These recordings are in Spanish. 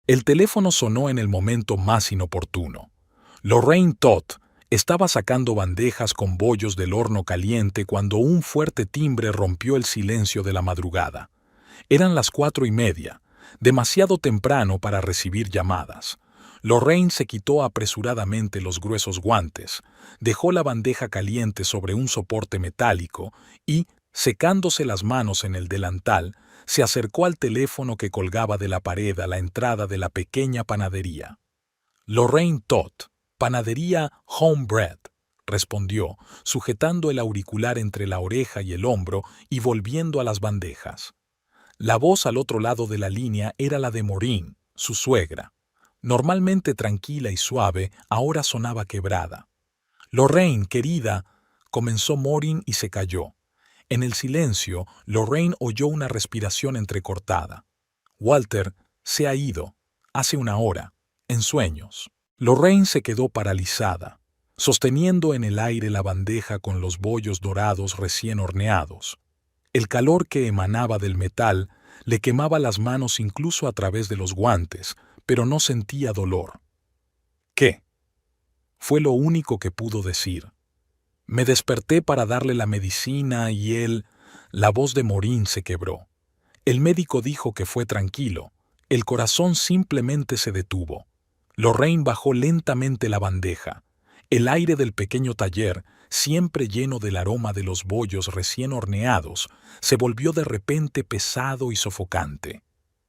El teléfono sonó en el momento más inoportuno. Lorraine Todd estaba sacando bandejas con bollos del horno caliente cuando un fuerte timbre rompió el silencio de la madrugada. Eran las 4:30, demasiado temprano para recibir llamadas. Lorraine se quitó apresuradamente los gruesos guantes, dejó la bandeja caliente sobre un soporte metálico y, secándose las manos en el delantal, se acercó al teléfono que colgaba de la pared a la entrada de la pequeña panadería. Lorraine Todd, panadería Homebread, respondió, sujetando el auricular entre la oreja y el hombro y volviendo a las bandejas. La voz al otro lado de la línea era la de Maureen, su suegra. Normalmente tranquila y suave, ahora sonaba quebrada. «Lorraine, querida», comenzó Maureen y se calló. En el silencio, Lorraine oyó una respiración entrecortada. «Walter se ha ido, hace una hora, en sueños». Lorraine se quedó paralizada, sosteniendo en el aire la bandeja con los bollos dorados recién horneados. El calor que emanaba del metal le quemaba las manos incluso a través de los guantes, pero no sentía dolor. «¿Qué?», fue lo único que pudo decir. «Me desperté para darle la medicina y él...» La voz de Maureen se quebró. El médico dijo que fue tranquilo. El corazón simplemente se detuvo. Lorraine bajó lentamente la bandeja. El aire del pequeño taller, siempre lleno del aroma de los bollos recién horneados, se volvió de repente pesado y sofocante.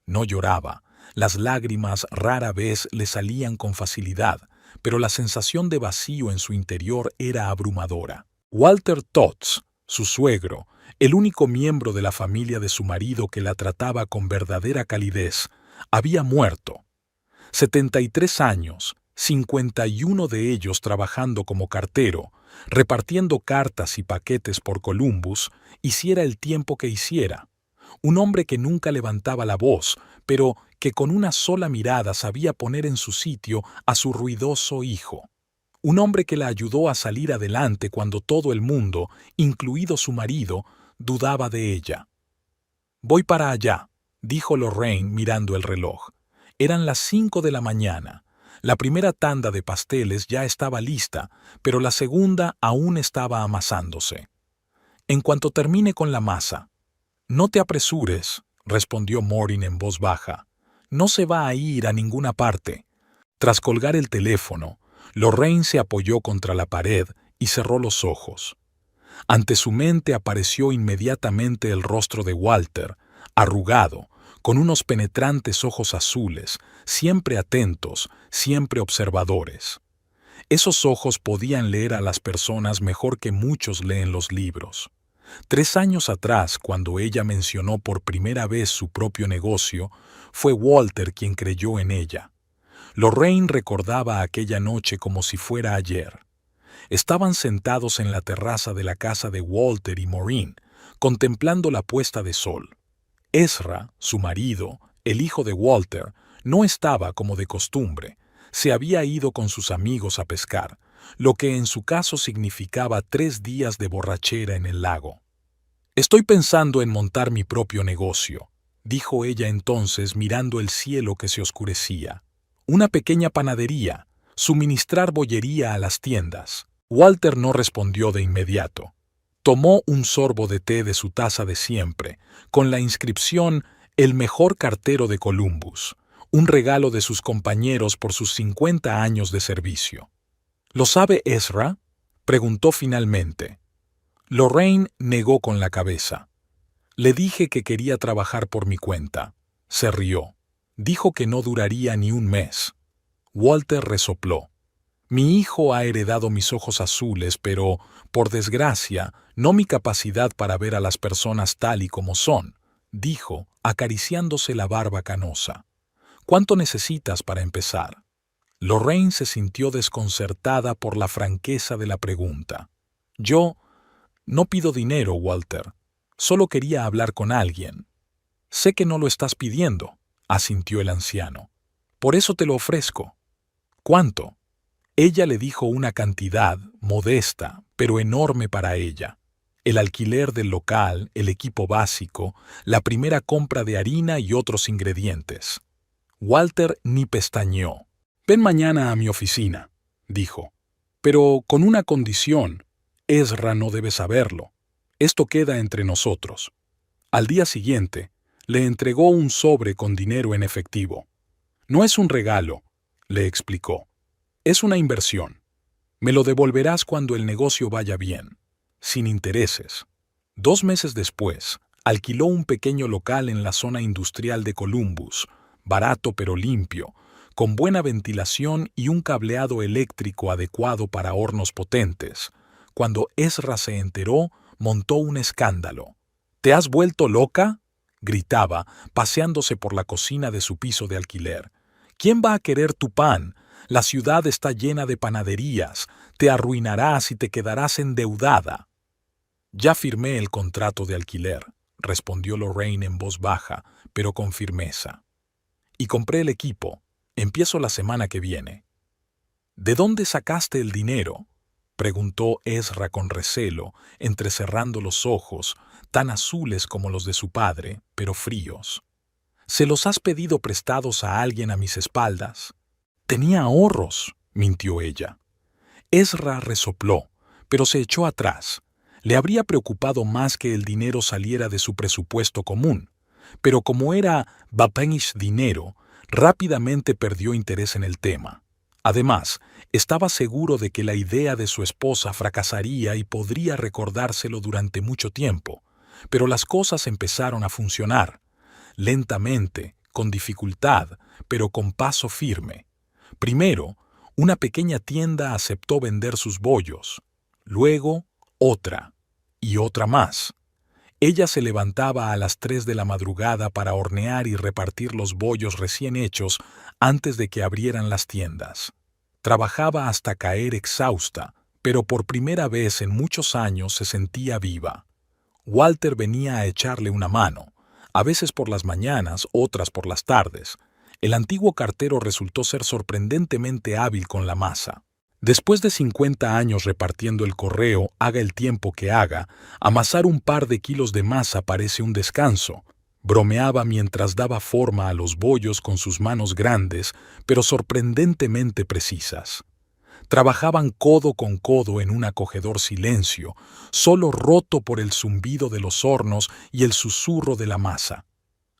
No lloraba. Las lágrimas rara vez le salían con facilidad, pero la sensación de vacío en su interior era abrumadora. Walter Todd, su suegro, el único miembro de la familia de su marido que la trataba con verdadera calidez, había muerto. 73 años, 51 de ellos trabajando como cartero, repartiendo cartas y paquetes por Columbus, hiciera el tiempo que hiciera. Un hombre que nunca levantaba la voz, pero que con una sola mirada sabía poner en su sitio a su ruidoso hijo. Un hombre que la ayudó a salir adelante cuando todo el mundo, incluido su marido, dudaba de ella. «Voy para allá», dijo Lorraine mirando el reloj. Eran las 5 de la mañana. La primera tanda de pasteles ya estaba lista, pero la segunda aún estaba amasándose. «En cuanto termine con la masa». «No te apresures», respondió Maureen en voz baja. «No se va a ir a ninguna parte». Tras colgar el teléfono, Lorraine se apoyó contra la pared y cerró los ojos. Ante su mente apareció inmediatamente el rostro de Walter, arrugado, con unos penetrantes ojos azules, siempre atentos, siempre observadores. Esos ojos podían leer a las personas mejor que muchos leen los libros. 3 años atrás, cuando ella mencionó por primera vez su propio negocio, fue Walter quien creyó en ella. Lorraine recordaba aquella noche como si fuera ayer. Estaban sentados en la terraza de la casa de Walter y Maureen, contemplando la puesta de sol. Ezra, su marido, el hijo de Walter, no estaba como de costumbre. Se había ido con sus amigos a pescar, lo que en su caso significaba 3 días de borrachera en el lago. «Estoy pensando en montar mi propio negocio», dijo ella entonces mirando el cielo que se oscurecía. «Una pequeña panadería, suministrar bollería a las tiendas». Walter no respondió de inmediato. Tomó un sorbo de té de su taza de siempre, con la inscripción «El mejor cartero de Columbus», un regalo de sus compañeros por sus 50 años de servicio. «¿Lo sabe Ezra?», preguntó finalmente. Lorraine negó con la cabeza. «Le dije que quería trabajar por mi cuenta». Se rió. Dijo que no duraría ni un mes. Walter resopló. «Mi hijo ha heredado mis ojos azules, pero, por desgracia, no mi capacidad para ver a las personas tal y como son», dijo, acariciándose la barba canosa. «¿Cuánto necesitas para empezar?». Lorraine se sintió desconcertada por la franqueza de la pregunta. «Yo no pido dinero, Walter. Solo quería hablar con alguien». «Sé que no lo estás pidiendo», asintió el anciano. «Por eso te lo ofrezco». «¿Cuánto?». Ella le dijo una cantidad modesta, pero enorme para ella. El alquiler del local, el equipo básico, la primera compra de harina y otros ingredientes. Walter ni pestañeó. «Ven mañana a mi oficina», dijo. «Pero con una condición. Ezra no debe saberlo. Esto queda entre nosotros». Al día siguiente, le entregó un sobre con dinero en efectivo. «No es un regalo», le explicó. «Es una inversión. Me lo devolverás cuando el negocio vaya bien, sin intereses». 2 meses después, alquiló un pequeño local en la zona industrial de Columbus, barato pero limpio, con buena ventilación y un cableado eléctrico adecuado para hornos potentes. Cuando Ezra se enteró, montó un escándalo. «¿Te has vuelto loca?», gritaba, paseándose por la cocina de su piso de alquiler. «¿Quién va a querer tu pan? La ciudad está llena de panaderías. Te arruinarás y te quedarás endeudada». «Ya firmé el contrato de alquiler», respondió Lorraine en voz baja, pero con firmeza. «Y compré el equipo. Empiezo la semana que viene». «¿De dónde sacaste el dinero?», preguntó Ezra con recelo, entrecerrando los ojos, tan azules como los de su padre, pero fríos. «¿Se los has pedido prestados a alguien a mis espaldas?» «Tenía ahorros», mintió ella. Ezra resopló, pero se echó atrás. Le habría preocupado más que el dinero saliera de su presupuesto común, pero como era Bapenish dinero, rápidamente perdió interés en el tema. Además, estaba seguro de que la idea de su esposa fracasaría y podría recordárselo durante mucho tiempo, pero las cosas empezaron a funcionar, lentamente, con dificultad, pero con paso firme. Primero, una pequeña tienda aceptó vender sus bollos, luego otra, y otra más. Ella se levantaba a las 3 de la madrugada para hornear y repartir los bollos recién hechos antes de que abrieran las tiendas. Trabajaba hasta caer exhausta, pero por primera vez en muchos años se sentía viva. Walter venía a echarle una mano, a veces por las mañanas, otras por las tardes. El antiguo cartero resultó ser sorprendentemente hábil con la masa. Después de 50 años repartiendo el correo, haga el tiempo que haga, amasar un par de kilos de masa parece un descanso. Bromeaba mientras daba forma a los bollos con sus manos grandes, pero sorprendentemente precisas. Trabajaban codo con codo en un acogedor silencio, solo roto por el zumbido de los hornos y el susurro de la masa.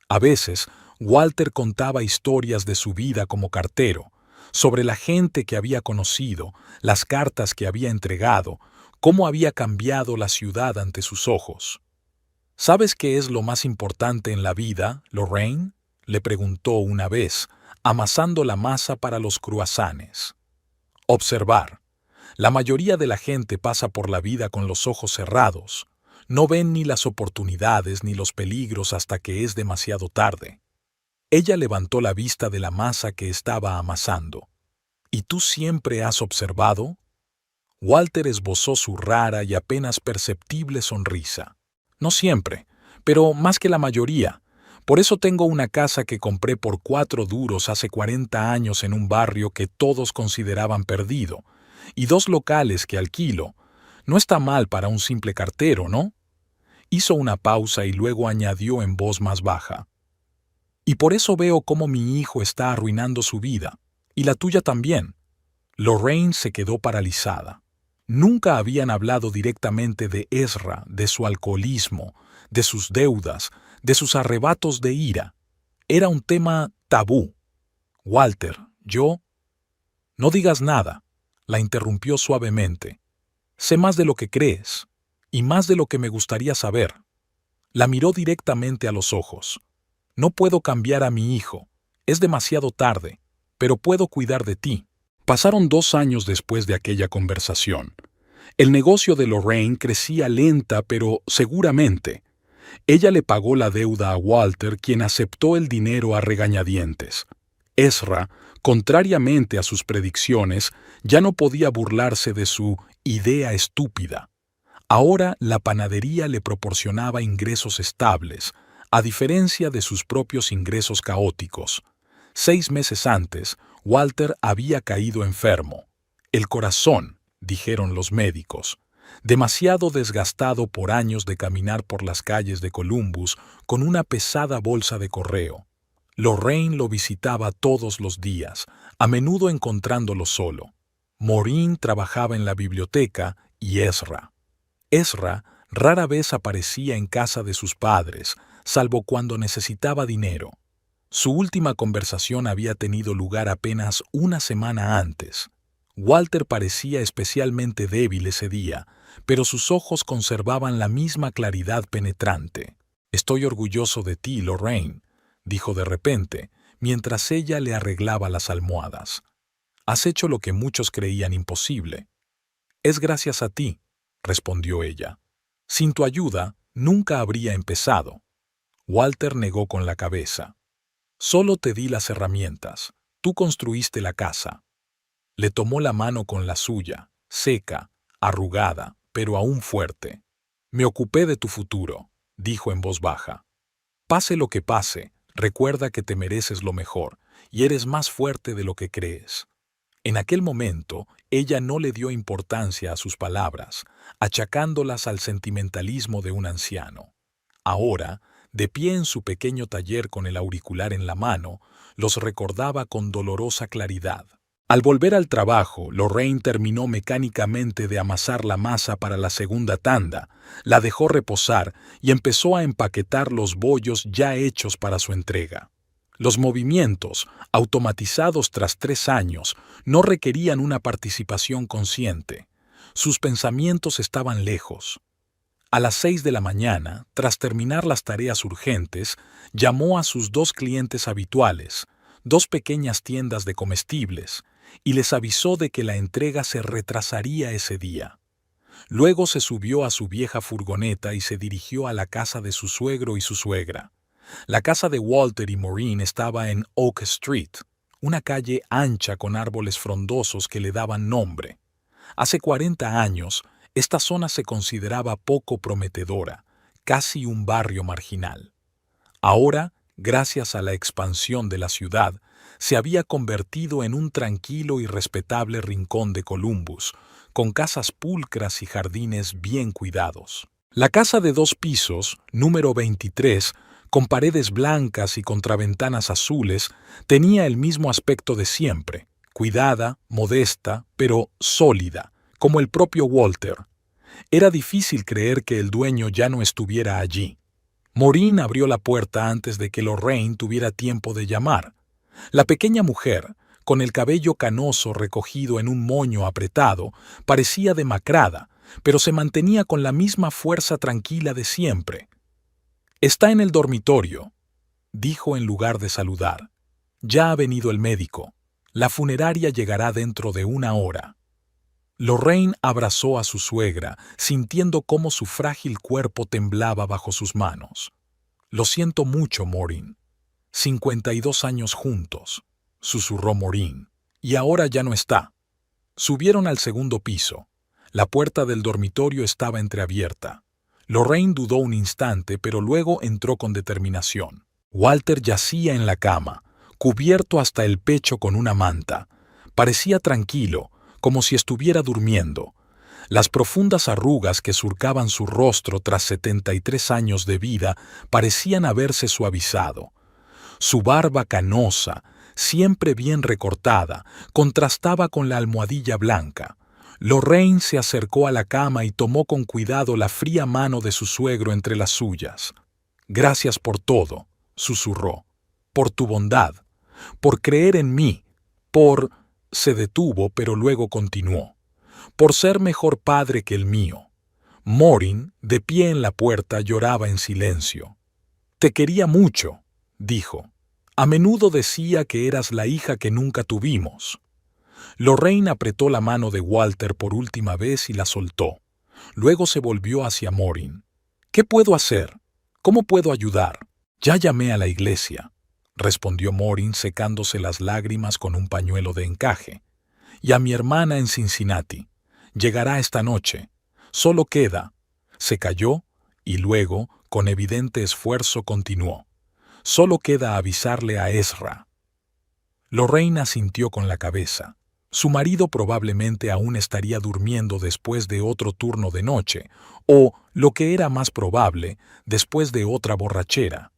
A veces, Walter contaba historias de su vida como cartero, sobre la gente que había conocido, las cartas que había entregado, cómo había cambiado la ciudad ante sus ojos. «¿Sabes qué es lo más importante en la vida, Lorraine?», le preguntó una vez, amasando la masa para los cruasanes. «Observar. La mayoría de la gente pasa por la vida con los ojos cerrados. No ven ni las oportunidades ni los peligros hasta que es demasiado tarde». Ella levantó la vista de la masa que estaba amasando. «¿Y tú siempre has observado?». Walter esbozó su rara y apenas perceptible sonrisa. «No siempre, pero más que la mayoría. Por eso tengo una casa que compré por 4 duros hace 40 años en un barrio que todos consideraban perdido, y 2 locales que alquilo. No está mal para un simple cartero, ¿no?». Hizo una pausa y luego añadió en voz más baja. «Y por eso veo cómo mi hijo está arruinando su vida, y la tuya también». Lorraine se quedó paralizada. Nunca habían hablado directamente de Ezra, de su alcoholismo, de sus deudas, de sus arrebatos de ira. Era un tema tabú. «Walter, yo...». «No digas nada», la interrumpió suavemente. «Sé más de lo que crees, y más de lo que me gustaría saber». La miró directamente a los ojos. «No puedo cambiar a mi hijo. Es demasiado tarde, pero puedo cuidar de ti». Pasaron 2 años después de aquella conversación. El negocio de Lorraine crecía lenta pero seguramente. Ella le pagó la deuda a Walter, quien aceptó el dinero a regañadientes. Ezra, contrariamente a sus predicciones, ya no podía burlarse de su idea estúpida. Ahora la panadería le proporcionaba ingresos estables, a diferencia de sus propios ingresos caóticos. 6 meses antes, Walter había caído enfermo. El corazón, dijeron los médicos, demasiado desgastado por años de caminar por las calles de Columbus con una pesada bolsa de correo. Lorraine lo visitaba todos los días, a menudo encontrándolo solo. Maureen trabajaba en la biblioteca y Ezra rara vez aparecía en casa de sus padres, salvo cuando necesitaba dinero. Su última conversación había tenido lugar apenas una semana antes. Walter parecía especialmente débil ese día, pero sus ojos conservaban la misma claridad penetrante. «Estoy orgulloso de ti, Lorraine», dijo de repente, mientras ella le arreglaba las almohadas. «Has hecho lo que muchos creían imposible». «Es gracias a ti», respondió ella. «Sin tu ayuda, nunca habría empezado». Walter negó con la cabeza. «Solo te di las herramientas. Tú construiste la casa». Le tomó la mano con la suya, seca, arrugada, pero aún fuerte. «Me ocupé de tu futuro», dijo en voz baja. «Pase lo que pase, recuerda que te mereces lo mejor, y eres más fuerte de lo que crees». En aquel momento, ella no le dio importancia a sus palabras, achacándolas al sentimentalismo de un anciano. Ahora, de pie en su pequeño taller con el auricular en la mano, los recordaba con dolorosa claridad. Al volver al trabajo, Lorraine terminó mecánicamente de amasar la masa para la segunda tanda, la dejó reposar y empezó a empaquetar los bollos ya hechos para su entrega. Los movimientos, automatizados tras 3 años, no requerían una participación consciente. Sus pensamientos estaban lejos. A las 6 de la mañana, tras terminar las tareas urgentes, llamó a sus 2 clientes habituales, 2 pequeñas tiendas de comestibles, y les avisó de que la entrega se retrasaría ese día. Luego se subió a su vieja furgoneta y se dirigió a la casa de su suegro y su suegra. La casa de Walter y Maureen estaba en Oak Street, una calle ancha con árboles frondosos que le daban nombre. Hace 40 años, esta zona se consideraba poco prometedora, casi un barrio marginal. Ahora, gracias a la expansión de la ciudad, se había convertido en un tranquilo y respetable rincón de Columbus, con casas pulcras y jardines bien cuidados. La casa de 2 pisos, número 23, con paredes blancas y contraventanas azules, tenía el mismo aspecto de siempre, cuidada, modesta, pero sólida, como el propio Walter. Era difícil creer que el dueño ya no estuviera allí. Maureen abrió la puerta antes de que Lorraine tuviera tiempo de llamar. La pequeña mujer, con el cabello canoso recogido en un moño apretado, parecía demacrada, pero se mantenía con la misma fuerza tranquila de siempre. «Está en el dormitorio», dijo en lugar de saludar. «Ya ha venido el médico. La funeraria llegará dentro de 1 hora». Lorraine abrazó a su suegra, sintiendo cómo su frágil cuerpo temblaba bajo sus manos. «Lo siento mucho, Maureen. 52 años juntos», susurró Maureen. «Y ahora ya no está». Subieron al segundo piso. La puerta del dormitorio estaba entreabierta. Lorraine dudó un instante, pero luego entró con determinación. Walter yacía en la cama, cubierto hasta el pecho con una manta. Parecía tranquilo, como si estuviera durmiendo. Las profundas arrugas que surcaban su rostro tras 73 años de vida parecían haberse suavizado. Su barba canosa, siempre bien recortada, contrastaba con la almohadilla blanca. Lorraine se acercó a la cama y tomó con cuidado la fría mano de su suegro entre las suyas. «Gracias por todo», susurró. «Por tu bondad, por creer en mí, por…» Se detuvo, pero luego continuó. «Por ser mejor padre que el mío». Maureen, de pie en la puerta, lloraba en silencio. «Te quería mucho», dijo. «A menudo decía que eras la hija que nunca tuvimos». Lorraine apretó la mano de Walter por última vez y la soltó. Luego se volvió hacia Maureen. «¿Qué puedo hacer? ¿Cómo puedo ayudar?» «Ya llamé a la iglesia», respondió Maureen secándose las lágrimas con un pañuelo de encaje. «Y a mi hermana en Cincinnati. Llegará esta noche. Solo queda». Se calló y luego, con evidente esfuerzo, continuó. «Solo queda avisarle a Ezra». Lorraine asintió con la cabeza. Su marido probablemente aún estaría durmiendo después de otro turno de noche, o, lo que era más probable, después de otra borrachera.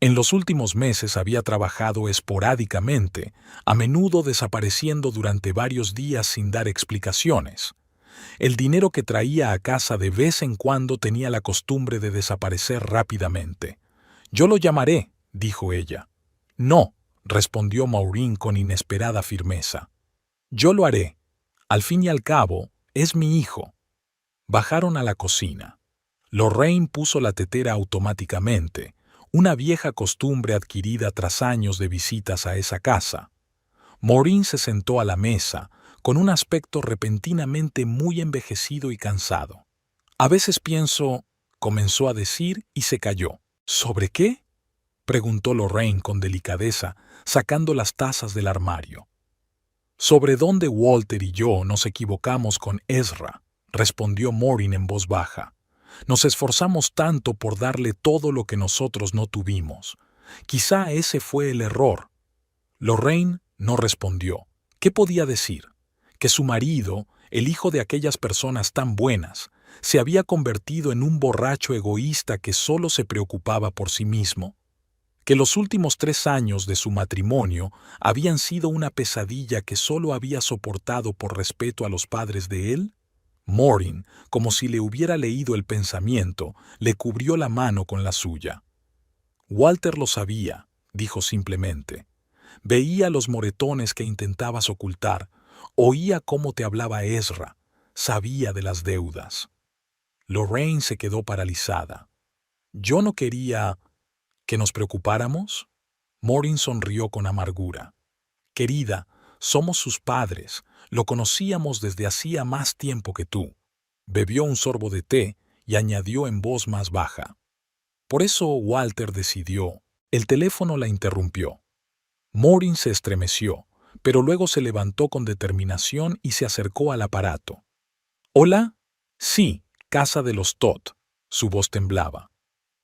En los últimos meses había trabajado esporádicamente, a menudo desapareciendo durante varios días sin dar explicaciones. El dinero que traía a casa de vez en cuando tenía la costumbre de desaparecer rápidamente. «Yo lo llamaré», dijo ella. «No», respondió Maureen con inesperada firmeza. «Yo lo haré. Al fin y al cabo, es mi hijo». Bajaron a la cocina. Lorraine puso la tetera automáticamente, una vieja costumbre adquirida tras años de visitas a esa casa. Maureen se sentó a la mesa, con un aspecto repentinamente muy envejecido y cansado. «A veces pienso», comenzó a decir y se calló. «¿Sobre qué?», preguntó Lorraine con delicadeza, sacando las tazas del armario. «Sobre dónde Walter y yo nos equivocamos con Ezra», respondió Maureen en voz baja. «Nos esforzamos tanto por darle todo lo que nosotros no tuvimos. Quizá ese fue el error». Lorraine no respondió. ¿Qué podía decir? Que su marido, el hijo de aquellas personas tan buenas, se había convertido en un borracho egoísta que solo se preocupaba por sí mismo. Que los últimos 3 años de su matrimonio habían sido una pesadilla que solo había soportado por respeto a los padres de él. Maureen, como si le hubiera leído el pensamiento, le cubrió la mano con la suya. «Walter lo sabía», dijo simplemente. «Veía los moretones que intentabas ocultar, oía cómo te hablaba Ezra, sabía de las deudas». Lorraine se quedó paralizada. «Yo no quería que nos preocupáramos». Maureen sonrió con amargura. «Querida, somos sus padres, lo conocíamos desde hacía más tiempo que tú». Bebió un sorbo de té y añadió en voz más baja. «Por eso Walter decidió». El teléfono la interrumpió. Maureen se estremeció, pero luego se levantó con determinación y se acercó al aparato. «¿Hola? Sí, casa de los Todd». Su voz temblaba.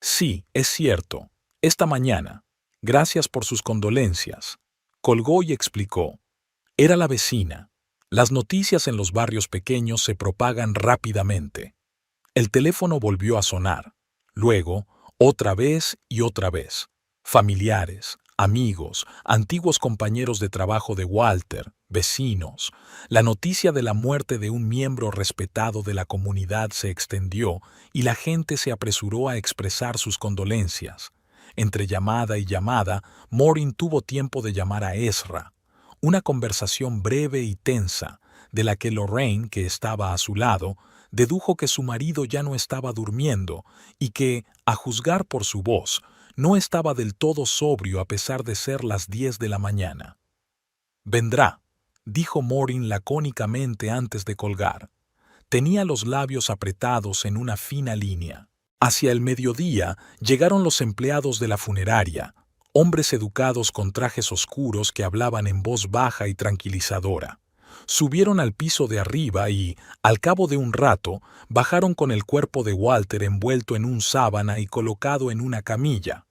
«Sí, es cierto. Esta mañana. Gracias por sus condolencias». Colgó y explicó. Era la vecina. Las noticias en los barrios pequeños se propagan rápidamente. El teléfono volvió a sonar. Luego, otra vez y otra vez. Familiares, amigos, antiguos compañeros de trabajo de Walter, vecinos. La noticia de la muerte de un miembro respetado de la comunidad se extendió y la gente se apresuró a expresar sus condolencias. Entre llamada y llamada, Maureen tuvo tiempo de llamar a Ezra. Una conversación breve y tensa, de la que Lorraine, que estaba a su lado, dedujo que su marido ya no estaba durmiendo y que, a juzgar por su voz, no estaba del todo sobrio a pesar de ser las 10 de la mañana. «Vendrá», dijo Maureen lacónicamente antes de colgar. Tenía los labios apretados en una fina línea. Hacia el mediodía llegaron los empleados de la funeraria, hombres educados con trajes oscuros que hablaban en voz baja y tranquilizadora. Subieron al piso de arriba y, al cabo de un rato, bajaron con el cuerpo de Walter envuelto en un sábana y colocado en una camilla.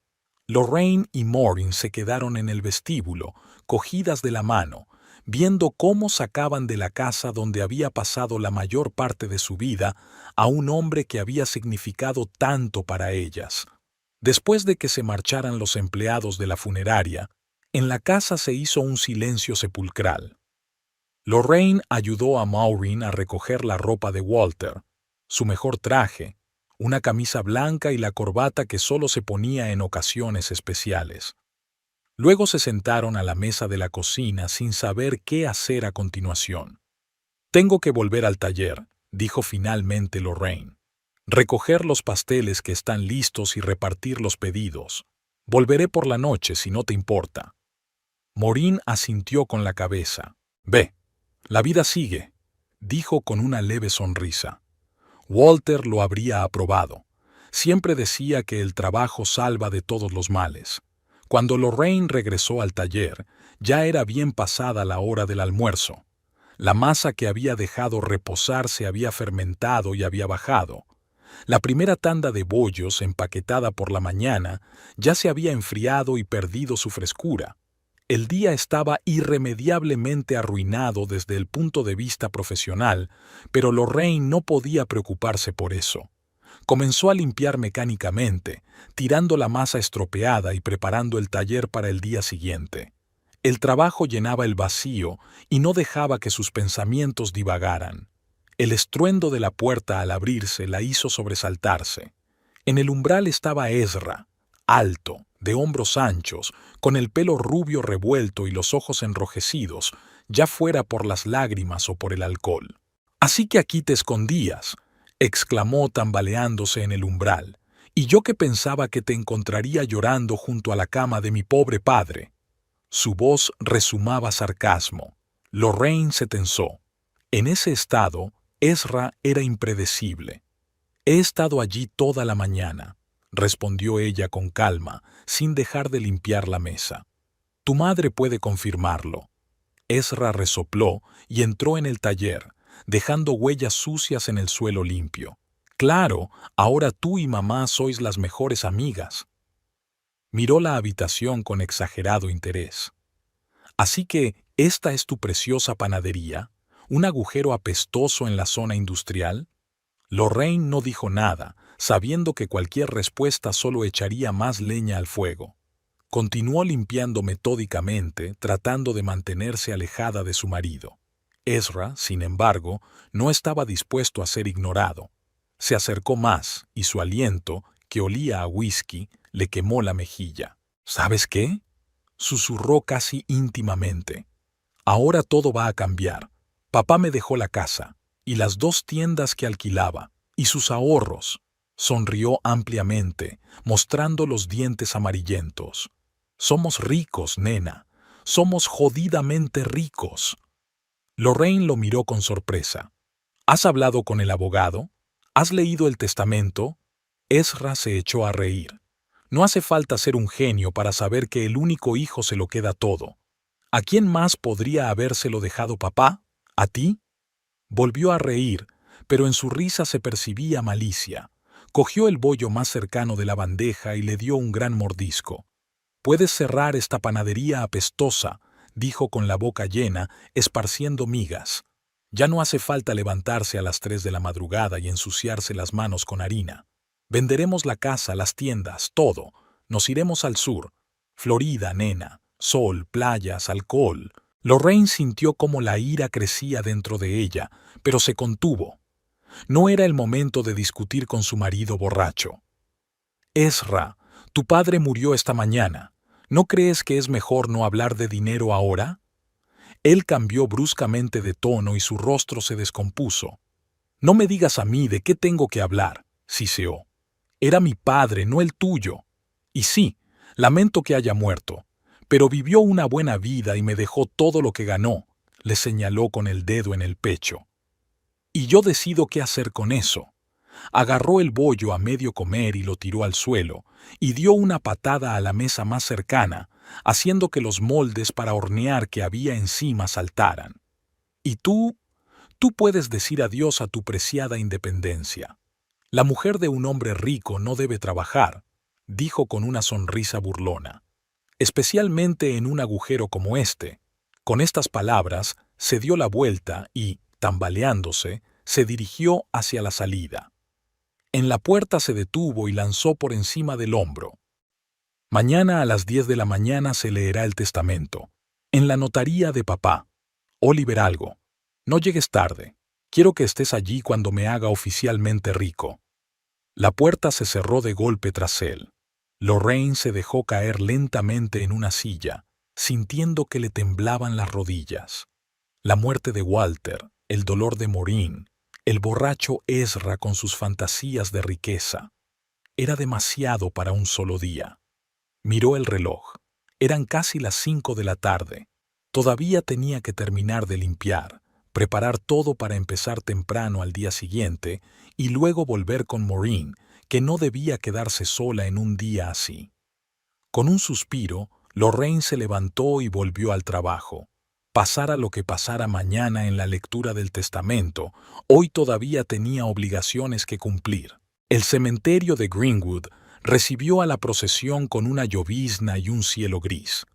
Lorraine y Maureen se quedaron en el vestíbulo, cogidas de la mano, viendo cómo sacaban de la casa donde había pasado la mayor parte de su vida a un hombre que había significado tanto para ellas. Después de que se marcharan los empleados de la funeraria, en la casa se hizo un silencio sepulcral. Lorraine ayudó a Maureen a recoger la ropa de Walter, su mejor traje, una camisa blanca y la corbata que solo se ponía en ocasiones especiales. Luego se sentaron a la mesa de la cocina sin saber qué hacer a continuación. «Tengo que volver al taller», dijo finalmente Lorraine. «Recoger los pasteles que están listos y repartir los pedidos. Volveré por la noche si no te importa». Maureen asintió con la cabeza. «Ve, la vida sigue», dijo con una leve sonrisa. Walter lo habría aprobado. Siempre decía que el trabajo salva de todos los males. Cuando Lorraine regresó al taller, ya era bien pasada la hora del almuerzo. La masa que había dejado reposar se había fermentado y había bajado. La primera tanda de bollos, empaquetada por la mañana, ya se había enfriado y perdido su frescura. El día estaba irremediablemente arruinado desde el punto de vista profesional, pero Lorraine no podía preocuparse por eso. Comenzó a limpiar mecánicamente, tirando la masa estropeada y preparando el taller para el día siguiente. El trabajo llenaba el vacío y no dejaba que sus pensamientos divagaran. El estruendo de la puerta al abrirse la hizo sobresaltarse. En el umbral estaba Ezra, alto, de hombros anchos, con el pelo rubio revuelto y los ojos enrojecidos, ya fuera por las lágrimas o por el alcohol. «Así que aquí te escondías», exclamó tambaleándose en el umbral, «y yo que pensaba que te encontraría llorando junto a la cama de mi pobre padre». Su voz rezumaba sarcasmo. Lorraine se tensó. En ese estado, Ezra era impredecible. «He estado allí toda la mañana», respondió ella con calma, sin dejar de limpiar la mesa. «Tu madre puede confirmarlo». Ezra resopló y entró en el taller, dejando huellas sucias en el suelo limpio. «Claro, ahora tú y mamá sois las mejores amigas». Miró la habitación con exagerado interés. «Así que, ¿esta es tu preciosa panadería? ¿Un agujero apestoso en la zona industrial?» Lorraine no dijo nada, sabiendo que cualquier respuesta solo echaría más leña al fuego. Continuó limpiando metódicamente, tratando de mantenerse alejada de su marido. Ezra, sin embargo, no estaba dispuesto a ser ignorado. Se acercó más y su aliento, que olía a whisky, le quemó la mejilla. «¿Sabes qué?», susurró casi íntimamente. «Ahora todo va a cambiar. Papá me dejó la casa, y las 2 tiendas que alquilaba, y sus ahorros». Sonrió ampliamente, mostrando los dientes amarillentos. «Somos ricos, nena. Somos jodidamente ricos». Lorraine lo miró con sorpresa. «¿Has hablado con el abogado? ¿Has leído el testamento?» Ezra se echó a reír. «No hace falta ser un genio para saber que el único hijo se lo queda todo. ¿A quién más podría habérselo dejado papá? ¿A ti?» Volvió a reír, pero en su risa se percibía malicia. Cogió el bollo más cercano de la bandeja y le dio un gran mordisco. «Puedes cerrar esta panadería apestosa», dijo con la boca llena, esparciendo migas. «Ya no hace falta levantarse a las 3 de la madrugada y ensuciarse las manos con harina. Venderemos la casa, las tiendas, todo. Nos iremos al sur. Florida, nena. Sol, playas, alcohol». Lorraine sintió cómo la ira crecía dentro de ella, pero se contuvo. No era el momento de discutir con su marido borracho. «Ezra, tu padre murió esta mañana. ¿No crees que es mejor no hablar de dinero ahora?» Él cambió bruscamente de tono y su rostro se descompuso. «No me digas a mí de qué tengo que hablar», siseó. «Era mi padre, no el tuyo. Y sí, lamento que haya muerto, pero vivió una buena vida y me dejó todo lo que ganó», le señaló con el dedo en el pecho. «Y yo decido qué hacer con eso». Agarró el bollo a medio comer y lo tiró al suelo, y dio una patada a la mesa más cercana, haciendo que los moldes para hornear que había encima saltaran. «Y tú puedes decir adiós a tu preciada independencia. La mujer de un hombre rico no debe trabajar», dijo con una sonrisa burlona. «Especialmente en un agujero como este». Con estas palabras, se dio la vuelta y, tambaleándose, se dirigió hacia la salida. En la puerta se detuvo y lanzó por encima del hombro: «Mañana a las 10 de la mañana se leerá el testamento. En la notaría de papá. Oliver Algo. No llegues tarde. Quiero que estés allí cuando me haga oficialmente rico». La puerta se cerró de golpe tras él. Lorraine se dejó caer lentamente en una silla, sintiendo que le temblaban las rodillas. La muerte de Walter, el dolor de Maureen, el borracho Ezra con sus fantasías de riqueza. Era demasiado para un solo día. Miró el reloj. Eran casi las 5 de la tarde. Todavía tenía que terminar de limpiar, preparar todo para empezar temprano al día siguiente y luego volver con Maureen, que no debía quedarse sola en un día así. Con un suspiro, Lorraine se levantó y volvió al trabajo. Pasara lo que pasara mañana en la lectura del testamento, hoy todavía tenía obligaciones que cumplir. El cementerio de Greenwood recibió a la procesión con una llovizna y un cielo gris.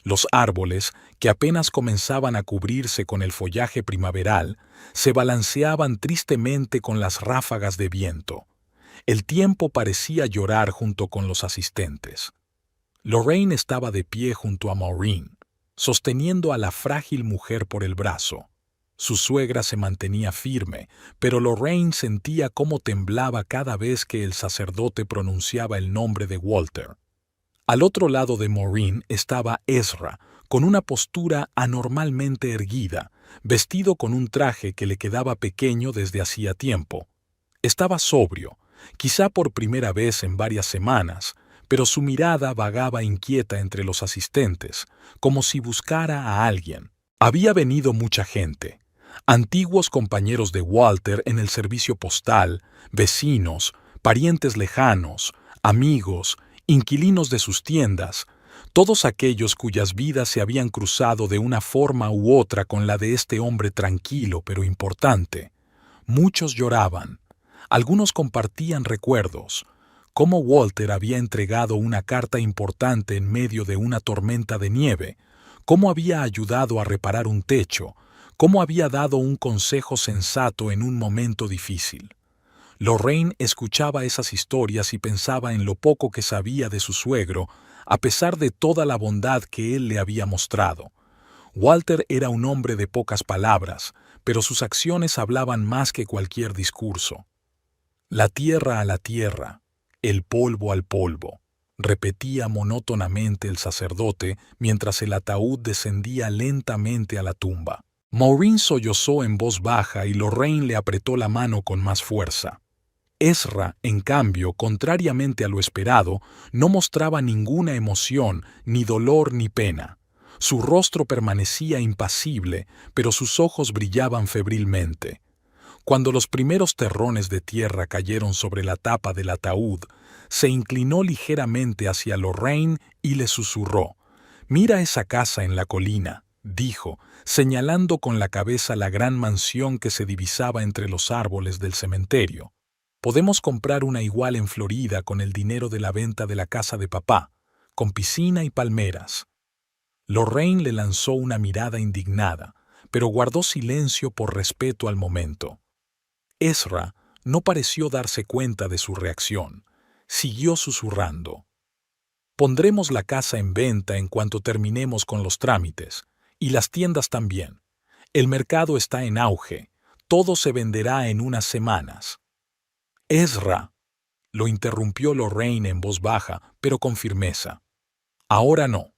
Los árboles, que apenas comenzaban a cubrirse con el follaje primaveral, se balanceaban tristemente con las ráfagas de viento. El tiempo parecía llorar junto con los asistentes. Lorraine estaba de pie junto a Maureen, sosteniendo a la frágil mujer por el brazo. Su suegra se mantenía firme, pero Lorraine sentía cómo temblaba cada vez que el sacerdote pronunciaba el nombre de Walter. Al otro lado de Maureen estaba Ezra, con una postura anormalmente erguida, vestido con un traje que le quedaba pequeño desde hacía tiempo. Estaba sobrio, quizá por primera vez en varias semanas, pero su mirada vagaba inquieta entre los asistentes, como si buscara a alguien. Había venido mucha gente. Antiguos compañeros de Walter en el servicio postal, vecinos, parientes lejanos, amigos, inquilinos de sus tiendas, todos aquellos cuyas vidas se habían cruzado de una forma u otra con la de este hombre tranquilo pero importante. Muchos lloraban. Algunos compartían recuerdos, cómo Walter había entregado una carta importante en medio de una tormenta de nieve, cómo había ayudado a reparar un techo, cómo había dado un consejo sensato en un momento difícil. Lorraine escuchaba esas historias y pensaba en lo poco que sabía de su suegro, a pesar de toda la bondad que él le había mostrado. Walter era un hombre de pocas palabras, pero sus acciones hablaban más que cualquier discurso. La tierra a la tierra, el polvo al polvo, repetía monótonamente el sacerdote mientras el ataúd descendía lentamente a la tumba. Maureen sollozó en voz baja y Lorraine le apretó la mano con más fuerza. Ezra, en cambio, contrariamente a lo esperado, no mostraba ninguna emoción, ni dolor ni pena. Su rostro permanecía impasible, pero sus ojos brillaban febrilmente. Cuando los primeros terrones de tierra cayeron sobre la tapa del ataúd, se inclinó ligeramente hacia Lorraine y le susurró: «Mira esa casa en la colina», dijo, señalando con la cabeza la gran mansión que se divisaba entre los árboles del cementerio. «Podemos comprar una igual en Florida con el dinero de la venta de la casa de papá, con piscina y palmeras». Lorraine le lanzó una mirada indignada, pero guardó silencio por respeto al momento. Ezra no pareció darse cuenta de su reacción. Siguió susurrando: «Pondremos la casa en venta en cuanto terminemos con los trámites, y las tiendas también. El mercado está en auge. Todo se venderá en unas semanas». «Ezra», lo interrumpió Lorraine en voz baja, pero con firmeza. «Ahora no».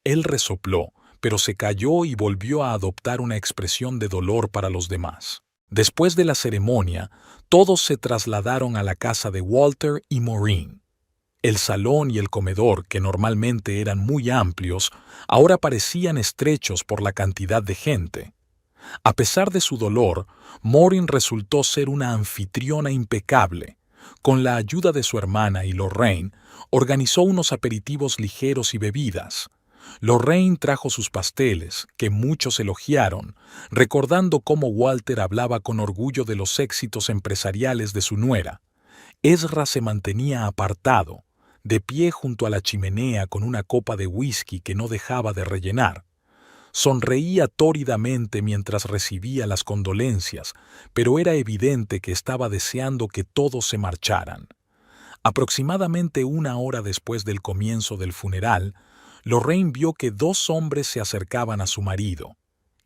Él resopló, pero se calló y volvió a adoptar una expresión de dolor para los demás. Después de la ceremonia, todos se trasladaron a la casa de Walter y Maureen. El salón y el comedor, que normalmente eran muy amplios, ahora parecían estrechos por la cantidad de gente. A pesar de su dolor, Maureen resultó ser una anfitriona impecable. Con la ayuda de su hermana y Lorraine, organizó unos aperitivos ligeros y bebidas. Lorraine trajo sus pasteles, que muchos elogiaron, recordando cómo Walter hablaba con orgullo de los éxitos empresariales de su nuera. Ezra se mantenía apartado, de pie junto a la chimenea con una copa de whisky que no dejaba de rellenar. Sonreía tórridamente mientras recibía las condolencias, pero era evidente que estaba deseando que todos se marcharan. Aproximadamente una hora después del comienzo del funeral, Lorraine vio que dos hombres se acercaban a su marido.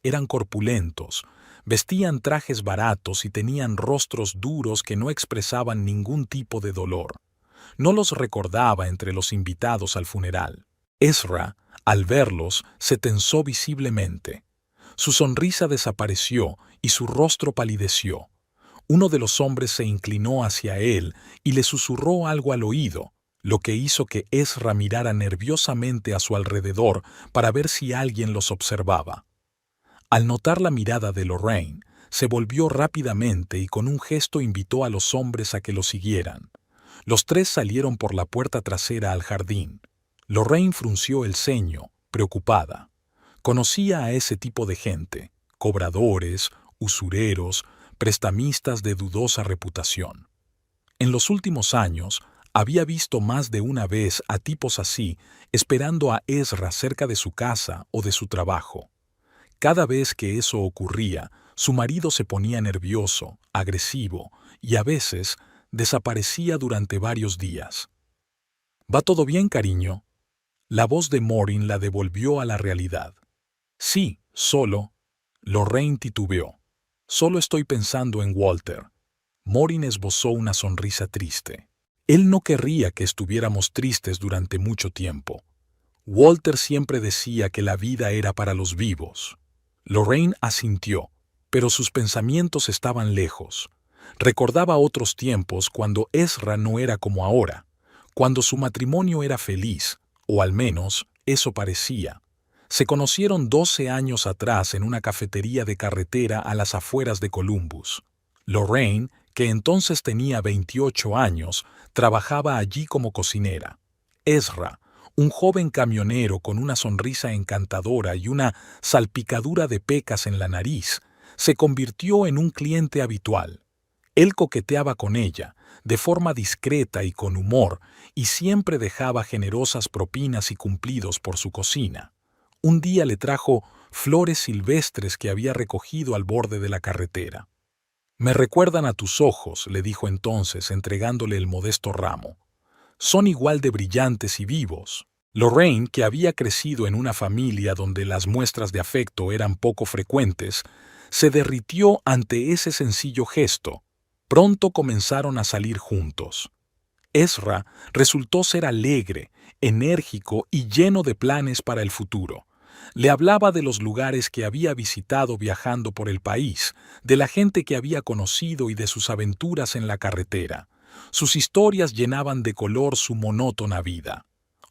Eran corpulentos, vestían trajes baratos y tenían rostros duros que no expresaban ningún tipo de dolor. No los recordaba entre los invitados al funeral. Ezra, al verlos, se tensó visiblemente. Su sonrisa desapareció y su rostro palideció. Uno de los hombres se inclinó hacia él y le susurró algo al oído, lo que hizo que Ezra mirara nerviosamente a su alrededor para ver si alguien los observaba. Al notar la mirada de Lorraine, se volvió rápidamente y con un gesto invitó a los hombres a que lo siguieran. Los tres salieron por la puerta trasera al jardín. Lorraine frunció el ceño, preocupada. Conocía a ese tipo de gente: cobradores, usureros, prestamistas de dudosa reputación. En los últimos años, había visto más de una vez a tipos así, esperando a Ezra cerca de su casa o de su trabajo. Cada vez que eso ocurría, su marido se ponía nervioso, agresivo y a veces desaparecía durante varios días. ¿Va todo bien, cariño? La voz de Maureen la devolvió a la realidad. Sí, solo. Lorraine titubeó. Solo estoy pensando en Walter. Maureen esbozó una sonrisa triste. Él no querría que estuviéramos tristes durante mucho tiempo. Walter siempre decía que la vida era para los vivos. Lorraine asintió, pero sus pensamientos estaban lejos. Recordaba otros tiempos cuando Ezra no era como ahora, cuando su matrimonio era feliz, o al menos eso parecía. Se conocieron 12 años atrás en una cafetería de carretera a las afueras de Columbus. Lorraine, que entonces tenía 28 años, trabajaba allí como cocinera. Ezra, un joven camionero con una sonrisa encantadora y una salpicadura de pecas en la nariz, se convirtió en un cliente habitual. Él coqueteaba con ella, de forma discreta y con humor, y siempre dejaba generosas propinas y cumplidos por su cocina. Un día le trajo flores silvestres que había recogido al borde de la carretera. «Me recuerdan a tus ojos», le dijo entonces, entregándole el modesto ramo. «Son igual de brillantes y vivos». Lorraine, que había crecido en una familia donde las muestras de afecto eran poco frecuentes, se derritió ante ese sencillo gesto. Pronto comenzaron a salir juntos. Ezra resultó ser alegre, enérgico y lleno de planes para el futuro. Le hablaba de los lugares que había visitado viajando por el país, de la gente que había conocido y de sus aventuras en la carretera. Sus historias llenaban de color su monótona vida.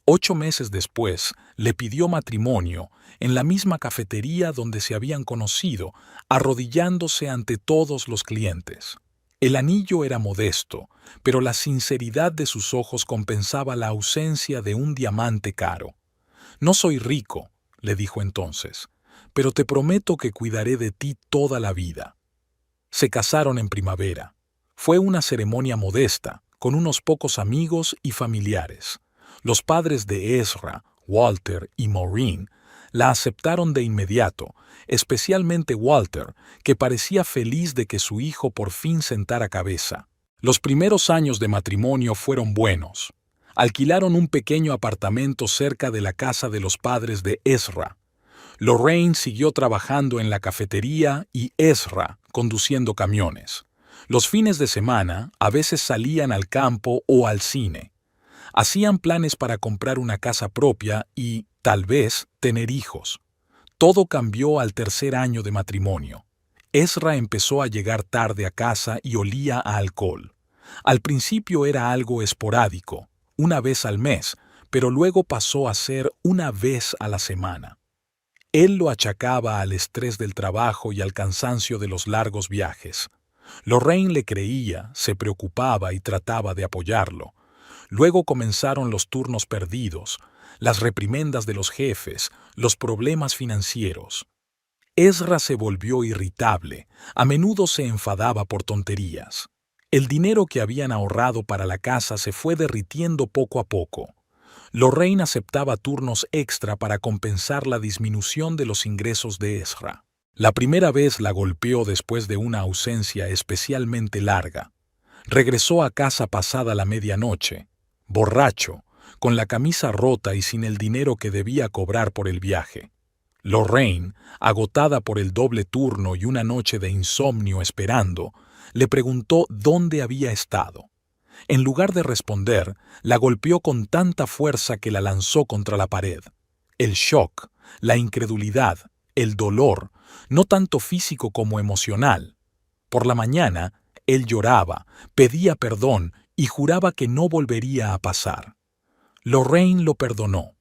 8 meses después, le pidió matrimonio en la misma cafetería donde se habían conocido, arrodillándose ante todos los clientes. El anillo era modesto, pero la sinceridad de sus ojos compensaba la ausencia de un diamante caro. «No soy rico», le dijo entonces, «pero te prometo que cuidaré de ti toda la vida». Se casaron en primavera. Fue una ceremonia modesta, con unos pocos amigos y familiares. Los padres de Ezra, Walter y Maureen la aceptaron de inmediato, especialmente Walter, que parecía feliz de que su hijo por fin sentara cabeza. Los primeros años de matrimonio fueron buenos. Alquilaron un pequeño apartamento cerca de la casa de los padres de Ezra. Lorraine siguió trabajando en la cafetería y Ezra conduciendo camiones. Los fines de semana a veces salían al campo o al cine. Hacían planes para comprar una casa propia y, tal vez, tener hijos. Todo cambió al tercer año de matrimonio. Ezra empezó a llegar tarde a casa y olía a alcohol. Al principio era algo esporádico, una vez al mes, pero luego pasó a ser una vez a la semana. Él lo achacaba al estrés del trabajo y al cansancio de los largos viajes. Lorraine le creía, se preocupaba y trataba de apoyarlo. Luego comenzaron los turnos perdidos, las reprimendas de los jefes, los problemas financieros. Ezra se volvió irritable, a menudo se enfadaba por tonterías. El dinero que habían ahorrado para la casa se fue derritiendo poco a poco. Lorraine aceptaba turnos extra para compensar la disminución de los ingresos de Ezra. La primera vez la golpeó después de una ausencia especialmente larga. Regresó a casa pasada la medianoche, borracho, con la camisa rota y sin el dinero que debía cobrar por el viaje. Lorraine, agotada por el doble turno y una noche de insomnio esperando, le preguntó dónde había estado. En lugar de responder, la golpeó con tanta fuerza que la lanzó contra la pared. El shock, la incredulidad, el dolor, no tanto físico como emocional. Por la mañana, él lloraba, pedía perdón y juraba que no volvería a pasar. Lorraine lo perdonó.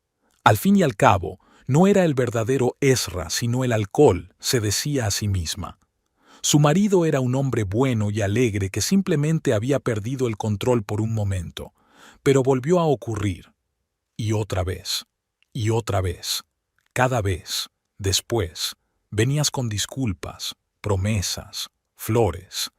Al fin y al cabo, no era el verdadero Ezra, sino el alcohol, se decía a sí misma. Su marido era un hombre bueno y alegre que simplemente había perdido el control por un momento, pero volvió a ocurrir. Y otra vez, y otra vez, cada vez, después, venías con disculpas, promesas, flores.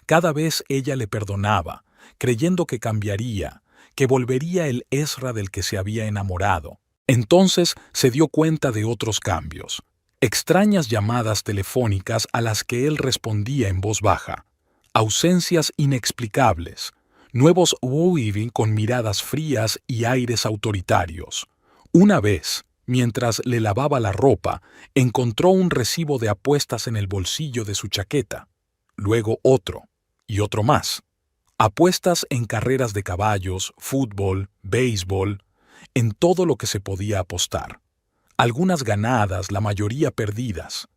Cada vez ella le perdonaba, creyendo que cambiaría, que volvería el Ezra del que se había enamorado. Entonces se dio cuenta de otros cambios. Extrañas llamadas telefónicas a las que él respondía en voz baja. Ausencias inexplicables. nuevos Weaving con miradas frías y aires autoritarios. Una vez, mientras le lavaba la ropa, encontró un recibo de apuestas en el bolsillo de su chaqueta. Luego otro, y otro más. Apuestas en carreras de caballos, fútbol, béisbol, en todo lo que se podía apostar. Algunas ganadas, la mayoría perdidas.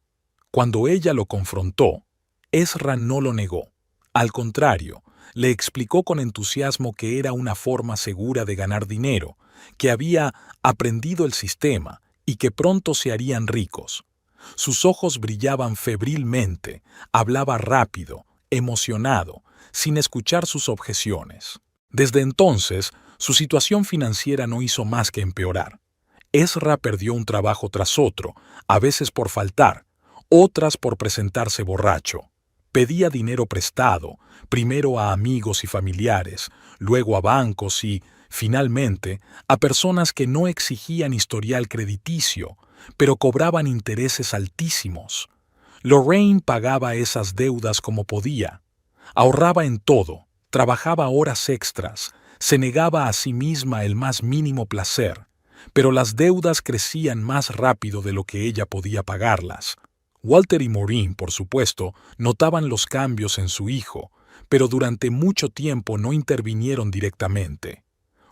Cuando ella lo confrontó, Ezra no lo negó. Al contrario, le explicó con entusiasmo que era una forma segura de ganar dinero, que había aprendido el sistema y que pronto se harían ricos. Sus ojos brillaban febrilmente, hablaba rápido, emocionado, sin escuchar sus objeciones. Desde entonces, su situación financiera no hizo más que empeorar. Ezra perdió un trabajo tras otro, a veces por faltar, otras por presentarse borracho. Pedía dinero prestado, primero a amigos y familiares, luego a bancos y, finalmente, a personas que no exigían historial crediticio, pero cobraban intereses altísimos. Lorraine pagaba esas deudas como podía. Ahorraba en todo, trabajaba horas extras, se negaba a sí misma el más mínimo placer, pero las deudas crecían más rápido de lo que ella podía pagarlas. Walter y Maureen, por supuesto, notaban los cambios en su hijo, pero durante mucho tiempo no intervinieron directamente.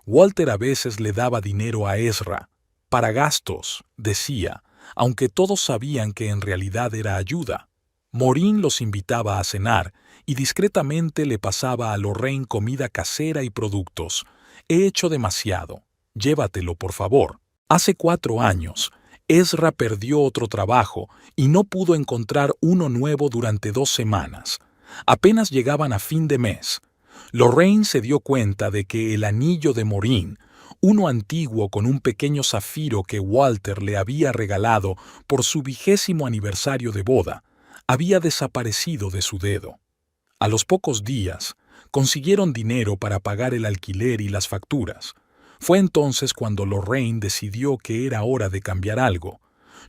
Walter a veces le daba dinero a Ezra, para gastos, decía, aunque todos sabían que en realidad era ayuda. Maureen los invitaba a cenar y discretamente le pasaba a Lorraine comida casera y productos. He hecho demasiado. Llévatelo, por favor. Hace 4 años, Ezra perdió otro trabajo y no pudo encontrar uno nuevo durante 2 semanas. Apenas llegaban a fin de mes. Lorraine se dio cuenta de que el anillo de Maureen, uno antiguo con un pequeño zafiro que Walter le había regalado por su 20º aniversario de boda, había desaparecido de su dedo. A los pocos días, consiguieron dinero para pagar el alquiler y las facturas. Fue entonces cuando Lorraine decidió que era hora de cambiar algo.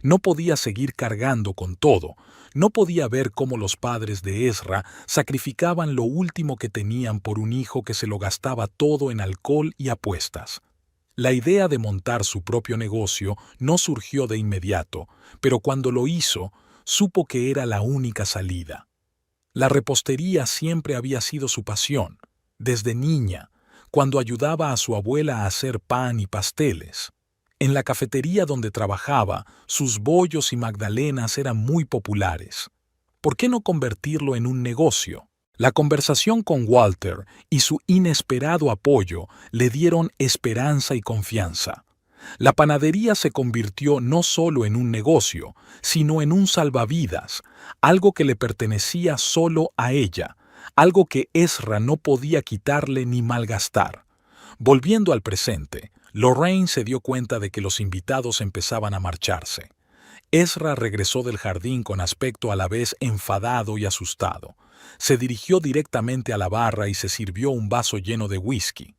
No podía seguir cargando con todo. No podía ver cómo los padres de Ezra sacrificaban lo último que tenían por un hijo que se lo gastaba todo en alcohol y apuestas. La idea de montar su propio negocio no surgió de inmediato, pero cuando lo hizo, supo que era la única salida. La repostería siempre había sido su pasión, desde niña, cuando ayudaba a su abuela a hacer pan y pasteles. En la cafetería donde trabajaba, sus bollos y magdalenas eran muy populares. ¿Por qué no convertirlo en un negocio? La conversación con Walter y su inesperado apoyo le dieron esperanza y confianza. La panadería se convirtió no solo en un negocio, sino en un salvavidas, algo que le pertenecía solo a ella, algo que Ezra no podía quitarle ni malgastar. Volviendo al presente, Lorraine se dio cuenta de que los invitados empezaban a marcharse. Ezra regresó del jardín con aspecto a la vez enfadado y asustado. Se dirigió directamente a la barra y se sirvió un vaso lleno de whisky.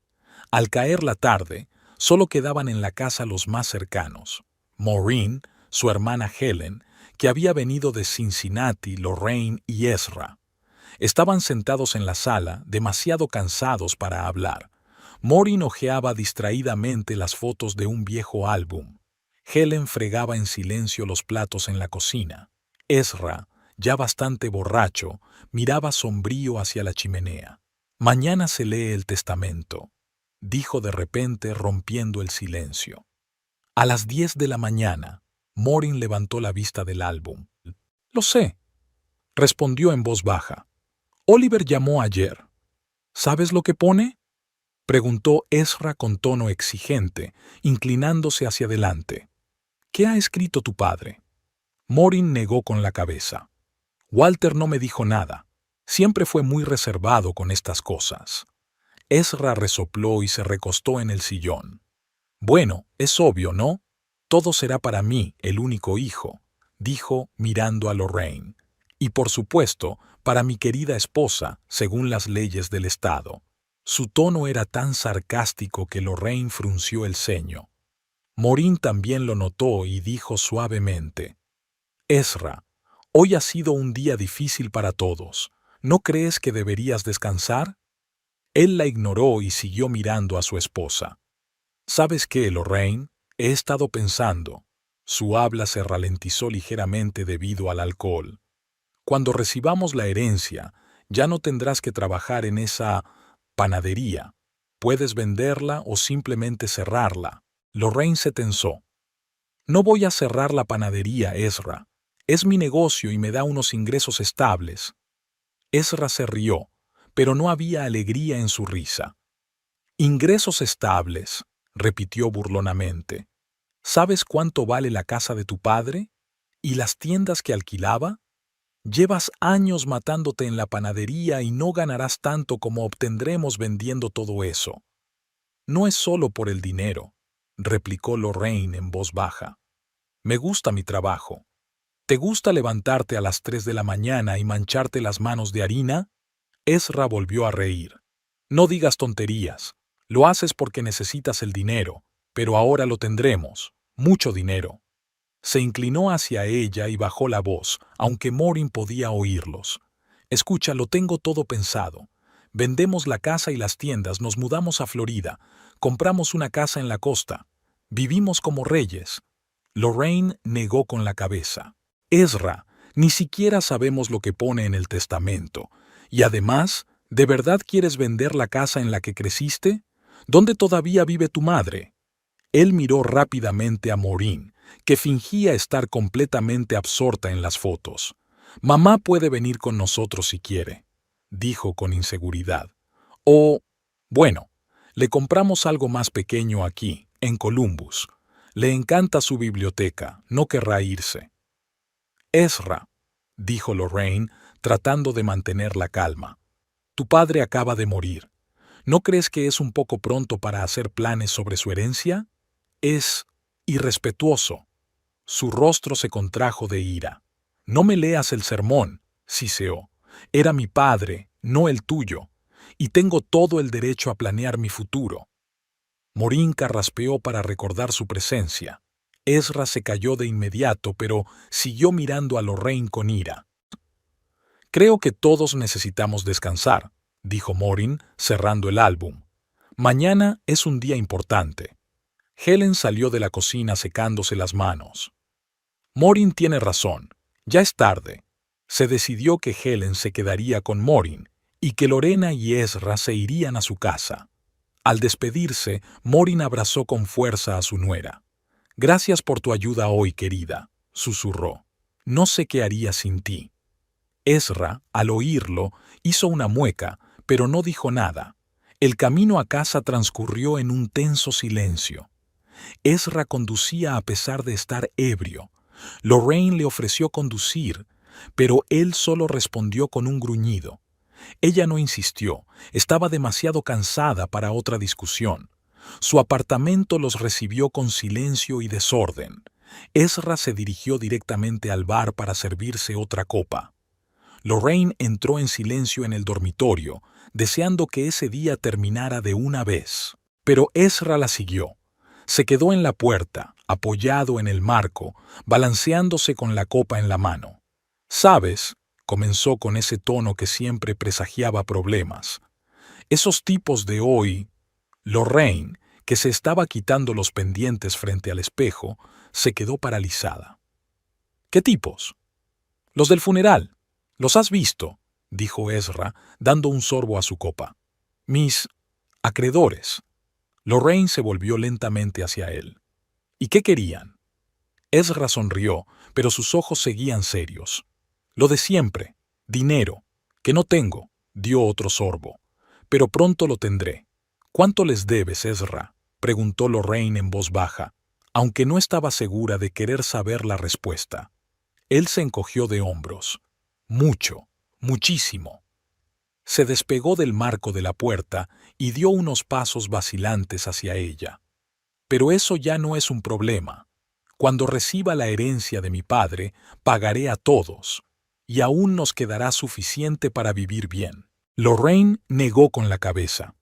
Al caer la tarde, solo quedaban en la casa los más cercanos. Maureen, su hermana Helen, que había venido de Cincinnati, Lorraine y Ezra. Estaban sentados en la sala, demasiado cansados para hablar. Maureen hojeaba distraídamente las fotos de un viejo álbum. Helen fregaba en silencio los platos en la cocina. Ezra, ya bastante borracho, miraba sombrío hacia la chimenea. «Mañana se lee el testamento», dijo de repente rompiendo el silencio. A las 10 de la mañana, Maureen levantó la vista del álbum. «Lo sé», respondió en voz baja. «Oliver llamó ayer. ¿Sabes lo que pone?», preguntó Ezra con tono exigente, inclinándose hacia adelante. «¿Qué ha escrito tu padre?». Maureen negó con la cabeza. «Walter no me dijo nada. Siempre fue muy reservado con estas cosas». Ezra resopló y se recostó en el sillón. «Bueno, es obvio, ¿no? Todo será para mí, el único hijo», dijo mirando a Lorraine. «Y por supuesto, para mi querida esposa, según las leyes del Estado». Su tono era tan sarcástico que Lorraine frunció el ceño. Maureen también lo notó y dijo suavemente: «Ezra, hoy ha sido un día difícil para todos. ¿No crees que deberías descansar?». Él la ignoró y siguió mirando a su esposa. ¿Sabes qué, Lorraine? He estado pensando. Su habla se ralentizó ligeramente debido al alcohol. Cuando recibamos la herencia, ya no tendrás que trabajar en esa panadería. Puedes venderla o simplemente cerrarla. Lorraine se tensó. No voy a cerrar la panadería, Ezra. Es mi negocio y me da unos ingresos estables. Ezra se rió, pero no había alegría en su risa. Ingresos estables, repitió burlonamente. ¿Sabes cuánto vale la casa de tu padre? ¿Y las tiendas que alquilaba? Llevas años matándote en la panadería y no ganarás tanto como obtendremos vendiendo todo eso. No es solo por el dinero, replicó Lorraine en voz baja. Me gusta mi trabajo. ¿Te gusta levantarte a las 3 de la mañana y mancharte las manos de harina? Ezra volvió a reír. No digas tonterías. Lo haces porque necesitas el dinero, pero ahora lo tendremos. Mucho dinero. Se inclinó hacia ella y bajó la voz, aunque Maureen podía oírlos. Escucha, lo tengo todo pensado. Vendemos la casa y las tiendas, nos mudamos a Florida, compramos una casa en la costa. Vivimos como reyes. Lorraine negó con la cabeza. Ezra, ni siquiera sabemos lo que pone en el testamento. Y además, ¿de verdad quieres vender la casa en la que creciste? ¿Dónde todavía vive tu madre? Él miró rápidamente a Maureen, que fingía estar completamente absorta en las fotos. Mamá puede venir con nosotros si quiere, dijo con inseguridad. O, bueno, le compramos algo más pequeño aquí, en Columbus. Le encanta su biblioteca, no querrá irse. Ezra, dijo Lorraine, tratando de mantener la calma. Tu padre acaba de morir. ¿No crees que es un poco pronto para hacer planes sobre su herencia? Es irrespetuoso. Su rostro se contrajo de ira. No me leas el sermón, siseó. Era mi padre, no el tuyo, y tengo todo el derecho a planear mi futuro. Maureen carraspeó para recordar su presencia. Ezra se calló de inmediato, pero siguió mirando a Lorraine con ira. Creo que todos necesitamos descansar, dijo Maureen, cerrando el álbum. Mañana es un día importante. Helen salió de la cocina secándose las manos. Maureen tiene razón. Ya es tarde. Se decidió que Helen se quedaría con Maureen y que Lorena y Ezra se irían a su casa. Al despedirse, Maureen abrazó con fuerza a su nuera. Gracias por tu ayuda hoy, querida, susurró. No sé qué haría sin ti. Ezra, al oírlo, hizo una mueca, pero no dijo nada. El camino a casa transcurrió en un tenso silencio. Ezra conducía a pesar de estar ebrio. Lorraine le ofreció conducir, pero él solo respondió con un gruñido. Ella no insistió, estaba demasiado cansada para otra discusión. Su apartamento los recibió con silencio y desorden. Ezra se dirigió directamente al bar para servirse otra copa. Lorraine entró en silencio en el dormitorio, deseando que ese día terminara de una vez. Pero Ezra la siguió. Se quedó en la puerta, apoyado en el marco, balanceándose con la copa en la mano. «¿Sabes?», comenzó con ese tono que siempre presagiaba problemas. «Esos tipos de hoy...» Lorraine, que se estaba quitando los pendientes frente al espejo, se quedó paralizada. «¿Qué tipos?» «Los del funeral. ¿Los has visto?», dijo Ezra, dando un sorbo a su copa. «Mis acreedores». Lorraine se volvió lentamente hacia él. «¿Y qué querían?». Ezra sonrió, pero sus ojos seguían serios. «Lo de siempre. Dinero. Que no tengo», dio otro sorbo. «Pero pronto lo tendré». «¿Cuánto les debes, Ezra?», preguntó Lorraine en voz baja, aunque no estaba segura de querer saber la respuesta. Él se encogió de hombros. «Mucho, muchísimo». Se despegó del marco de la puerta y dio unos pasos vacilantes hacia ella. «Pero eso ya no es un problema. Cuando reciba la herencia de mi padre, pagaré a todos, y aún nos quedará suficiente para vivir bien». Lorraine negó con la cabeza.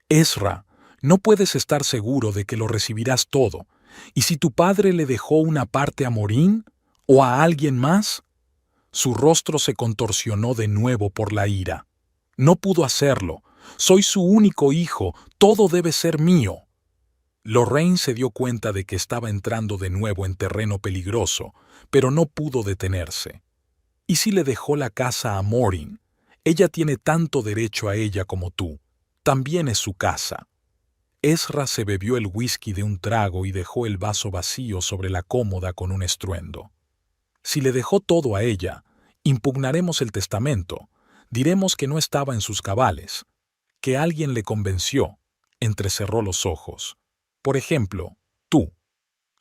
«Ezra, no puedes estar seguro de que lo recibirás todo. ¿Y si tu padre le dejó una parte a Maureen? ¿O a alguien más?». Su rostro se contorsionó de nuevo por la ira. «No pudo hacerlo, Soy su único hijo, todo debe ser mío. Lorraine se dio cuenta de que estaba entrando de nuevo en terreno peligroso, pero no pudo detenerse. ¿Y si le dejó la casa a Maureen? Ella tiene tanto derecho a ella como tú. También es su casa. Ezra se bebió el whisky de un trago y dejó el vaso vacío sobre la cómoda con un estruendo. Si le dejó todo a ella, impugnaremos el testamento, diremos que no estaba en sus cabales, que alguien le convenció, entrecerró los ojos. Por ejemplo, tú.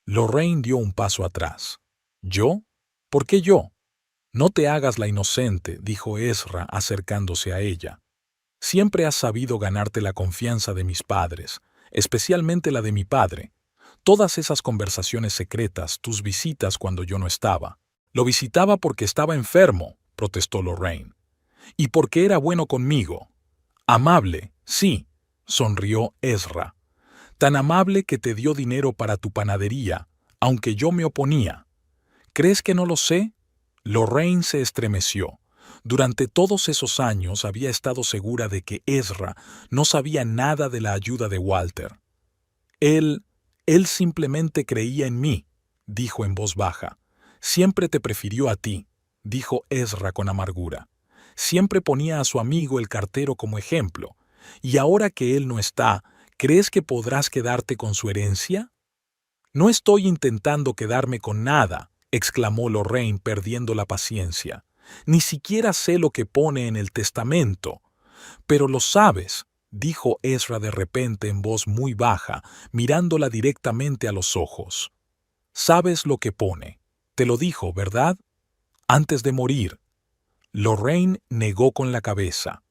Lorraine dio un paso atrás. ¿Yo? ¿Por qué yo? No te hagas la inocente, dijo Ezra acercándose a ella. Siempre has sabido ganarte la confianza de mis padres, especialmente la de mi padre. Todas esas conversaciones secretas, tus visitas cuando yo no estaba. Lo visitaba porque estaba enfermo, protestó Lorraine. Y porque era bueno conmigo. Amable, sí, sonrió Ezra. Tan amable que te dio dinero para tu panadería, aunque yo me oponía. ¿Crees que no lo sé? Lorraine se estremeció. Durante todos esos años había estado segura de que Ezra no sabía nada de la ayuda de Walter. Él simplemente creía en mí, dijo en voz baja. Siempre te prefirió a ti, dijo Ezra con amargura. Siempre ponía a su amigo el cartero como ejemplo. Y ahora que él no está, ¿crees que podrás quedarte con su herencia? No estoy intentando quedarme con nada, exclamó Lorraine perdiendo la paciencia. Ni siquiera sé lo que pone en el testamento. Pero lo sabes, dijo Ezra de repente en voz muy baja, mirándola directamente a los ojos. Sabes lo que pone. Te lo dijo, ¿verdad? Antes de morir. Lorraine negó con la cabeza.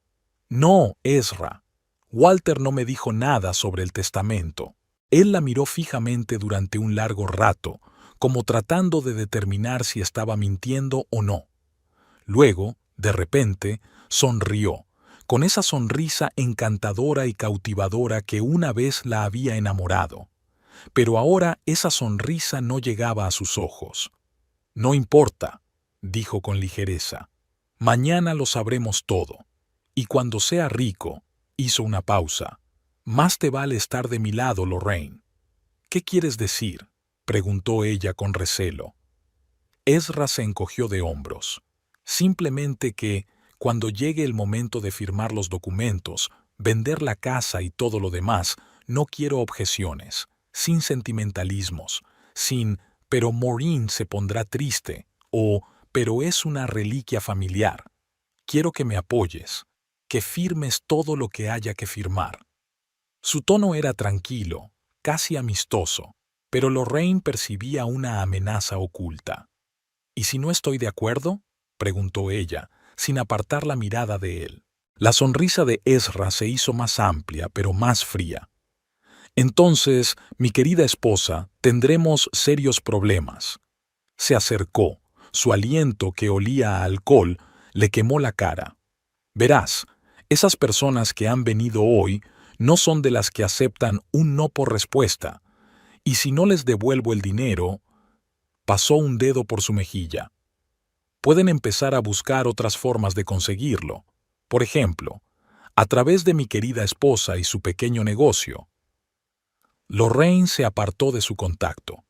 No, Ezra. Walter no me dijo nada sobre el testamento. Él la miró fijamente durante un largo rato, como tratando de determinar si estaba mintiendo o no. Luego, de repente, sonrió, con esa sonrisa encantadora y cautivadora que una vez la había enamorado. Pero ahora esa sonrisa no llegaba a sus ojos. No importa, dijo con ligereza. Mañana lo sabremos todo. Y cuando sea rico, hizo una pausa. Más te vale estar de mi lado, Lorraine. ¿Qué quieres decir? Preguntó ella con recelo. Ezra se encogió de hombros. Simplemente que, cuando llegue el momento de firmar los documentos, vender la casa y todo lo demás, no quiero objeciones, sin sentimentalismos, sin «pero Maureen se pondrá triste» o «pero es una reliquia familiar». Quiero que me apoyes, que firmes todo lo que haya que firmar. Su tono era tranquilo, casi amistoso, pero Lorraine percibía una amenaza oculta. ¿Y si no estoy de acuerdo?, preguntó ella, sin apartar la mirada de él. La sonrisa de Ezra se hizo más amplia, pero más fría. Entonces, mi querida esposa, tendremos serios problemas. Se acercó. Su aliento, que olía a alcohol, le quemó la cara. Verás, esas personas que han venido hoy no son de las que aceptan un no por respuesta. Y si no les devuelvo el dinero, pasó un dedo por su mejilla. Pueden empezar a buscar otras formas de conseguirlo. Por ejemplo, a través de mi querida esposa y su pequeño negocio. Lorraine se apartó de su contacto.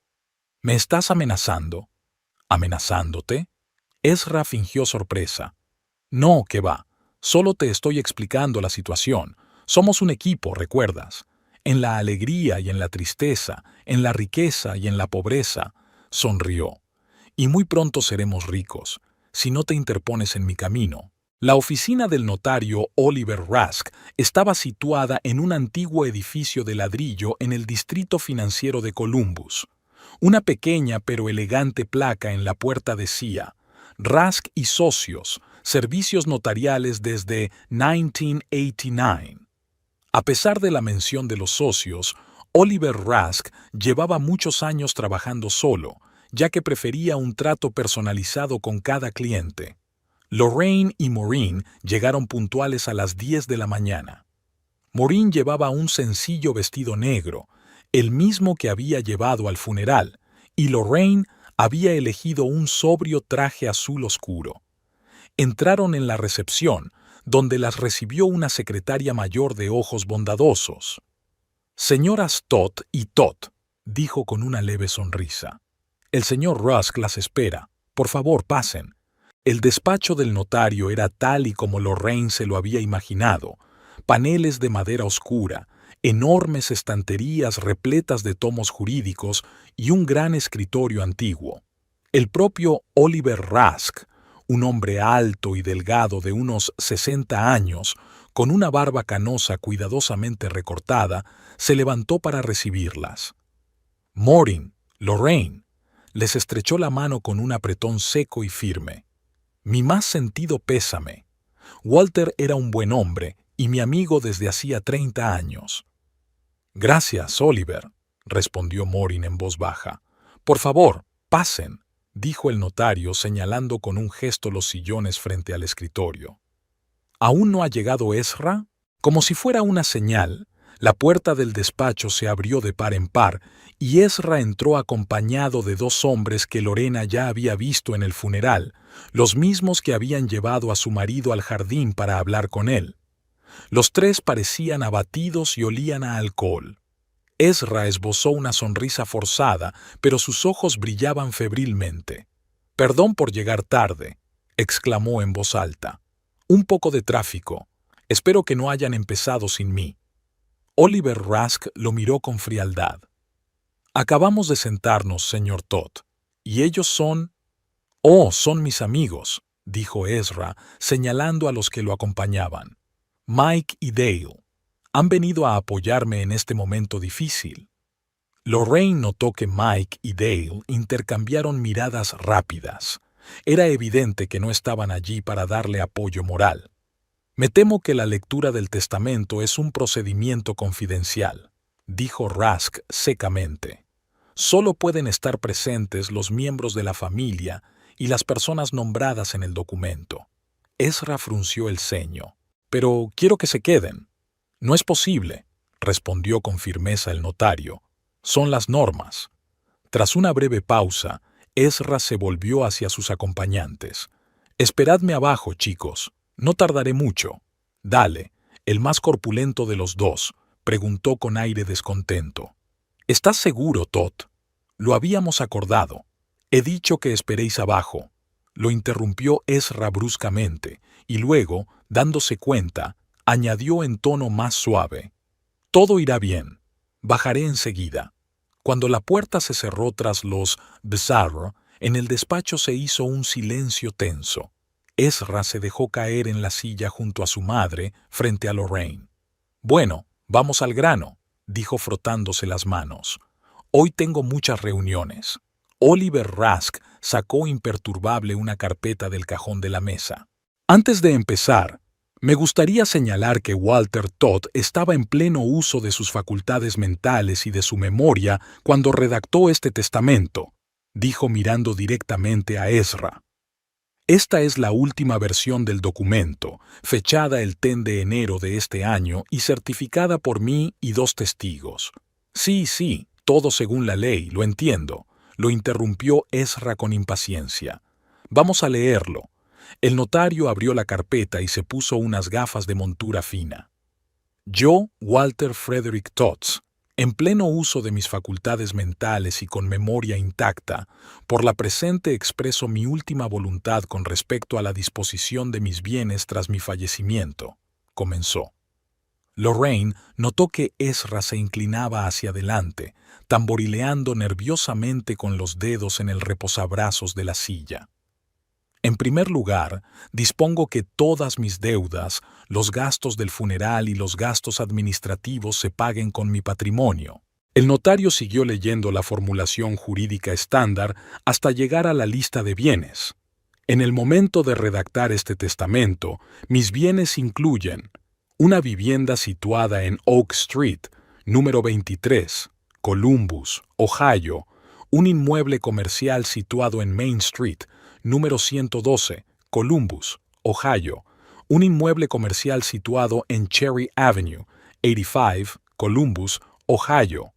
¿Me estás amenazando? ¿Amenazándote? Ezra fingió sorpresa. No, que va. Solo te estoy explicando la situación. Somos un equipo, ¿recuerdas? En la alegría y en la tristeza, en la riqueza y en la pobreza. Sonrió. Y muy pronto seremos ricos, si no te interpones en mi camino. La oficina del notario Oliver Rask estaba situada en un antiguo edificio de ladrillo en el distrito financiero de Columbus. Una pequeña pero elegante placa en la puerta decía: Rask y Socios, servicios notariales desde 1989. A pesar de la mención de los socios, Oliver Rask llevaba muchos años trabajando solo, ya que prefería un trato personalizado con cada cliente. Lorraine y Maureen llegaron puntuales a las 10 de la mañana. Maureen llevaba un sencillo vestido negro, el mismo que había llevado al funeral, y Lorraine había elegido un sobrio traje azul oscuro. Entraron en la recepción, donde las recibió una secretaria mayor de ojos bondadosos. «Señoras Todd y Todd», dijo con una leve sonrisa. «El señor Rusk las espera. Por favor, pasen». El despacho del notario era tal y como Lorraine se lo había imaginado: paneles de madera oscura, enormes estanterías repletas de tomos jurídicos y un gran escritorio antiguo. El propio Oliver Rusk, un hombre alto y delgado de unos 60 años, con una barba canosa cuidadosamente recortada, se levantó para recibirlas. «Maureen, Lorraine», les estrechó la mano con un apretón seco y firme. «Mi más sentido pésame. Walter era un buen hombre y mi amigo desde hacía 30 años». «Gracias, Oliver», respondió Maureen en voz baja. «Por favor, pasen», dijo el notario señalando con un gesto los sillones frente al escritorio. «¿Aún no ha llegado Ezra?». Como si fuera una señal, la puerta del despacho se abrió de par en par y Ezra entró acompañado de dos hombres que Lorena ya había visto en el funeral, los mismos que habían llevado a su marido al jardín para hablar con él. Los tres parecían abatidos y olían a alcohol. Ezra esbozó una sonrisa forzada, pero sus ojos brillaban febrilmente. «Perdón por llegar tarde», exclamó en voz alta. «Un poco de tráfico. Espero que no hayan empezado sin mí». Oliver Rusk lo miró con frialdad. «Acabamos de sentarnos, señor Todd. ¿Y ellos son...?» «Oh, son mis amigos», dijo Ezra, señalando a los que lo acompañaban. «Mike y Dale. Han venido a apoyarme en este momento difícil». Lorraine notó que Mike y Dale intercambiaron miradas rápidas. Era evidente que no estaban allí para darle apoyo moral. «Me temo que la lectura del testamento es un procedimiento confidencial», dijo Rusk secamente. «Solo pueden estar presentes los miembros de la familia y las personas nombradas en el documento». Ezra frunció el ceño. «Pero quiero que se queden». «No es posible», respondió con firmeza el notario. «Son las normas». Tras una breve pausa, Ezra se volvió hacia sus acompañantes. «Esperadme abajo, chicos. No tardaré mucho». «Dale», el más corpulento de los dos, preguntó con aire descontento. «¿Estás seguro, Todd?» «Lo habíamos acordado. He dicho que esperéis abajo», lo interrumpió Ezra bruscamente, y luego, dándose cuenta, añadió en tono más suave: «Todo irá bien. Bajaré enseguida». Cuando la puerta se cerró tras los Bizarro, en el despacho se hizo un silencio tenso. Ezra se dejó caer en la silla junto a su madre, frente a Lorraine. «Bueno, vamos al grano», dijo frotándose las manos. «Hoy tengo muchas reuniones». Oliver Rusk sacó imperturbable una carpeta del cajón de la mesa. «Antes de empezar, me gustaría señalar que Walter Todd estaba en pleno uso de sus facultades mentales y de su memoria cuando redactó este testamento», dijo mirando directamente a Ezra. «Esta es la última versión del documento, fechada el 10 de enero de este año y certificada por mí y dos testigos». Sí, todo según la ley, lo entiendo», lo interrumpió Ezra con impaciencia. «Vamos a leerlo». El notario abrió la carpeta y se puso unas gafas de montura fina. «Yo, Walter Frederick Todd, en pleno uso de mis facultades mentales y con memoria intacta, por la presente expreso mi última voluntad con respecto a la disposición de mis bienes tras mi fallecimiento», comenzó. Lorraine notó que Ezra se inclinaba hacia adelante, tamborileando nerviosamente con los dedos en el reposabrazos de la silla. «En primer lugar, dispongo que todas mis deudas, los gastos del funeral y los gastos administrativos se paguen con mi patrimonio». El notario siguió leyendo la formulación jurídica estándar hasta llegar a la lista de bienes. «En el momento de redactar este testamento, mis bienes incluyen una vivienda situada en Oak Street, número 23, Columbus, Ohio, un inmueble comercial situado en Main Street, número 112, Columbus, Ohio, un inmueble comercial situado en Cherry Avenue, 85, Columbus, Ohio,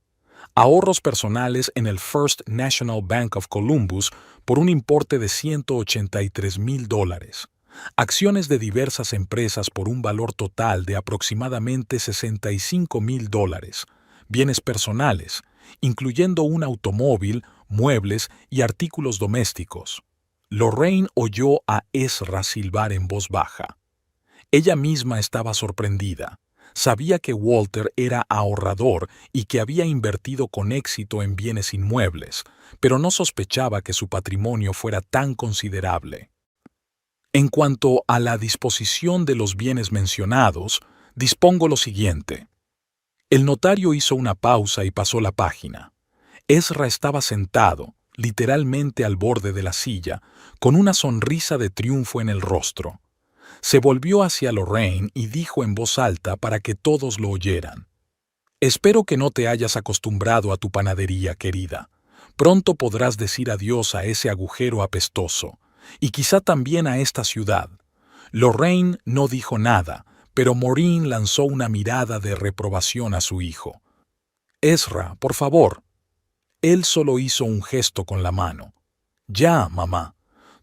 ahorros personales en el First National Bank of Columbus por un importe de $183,000, acciones de diversas empresas por un valor total de aproximadamente $65,000, bienes personales, incluyendo un automóvil, muebles y artículos domésticos. Lorraine oyó a Ezra silbar en voz baja. Ella misma estaba sorprendida. Sabía que Walter era ahorrador y que había invertido con éxito en bienes inmuebles, pero no sospechaba que su patrimonio fuera tan considerable. En cuanto a la disposición de los bienes mencionados, dispongo lo siguiente. El notario hizo una pausa y pasó la página. Ezra estaba sentado, literalmente al borde de la silla, con una sonrisa de triunfo en el rostro. Se volvió hacia Lorraine y dijo en voz alta para que todos lo oyeran. Espero que no te hayas acostumbrado a tu panadería, querida. Pronto podrás decir adiós a ese agujero apestoso, y quizá también a esta ciudad. Lorraine no dijo nada, pero Maureen lanzó una mirada de reprobación a su hijo. Ezra, por favor. Él solo hizo un gesto con la mano. Ya, mamá.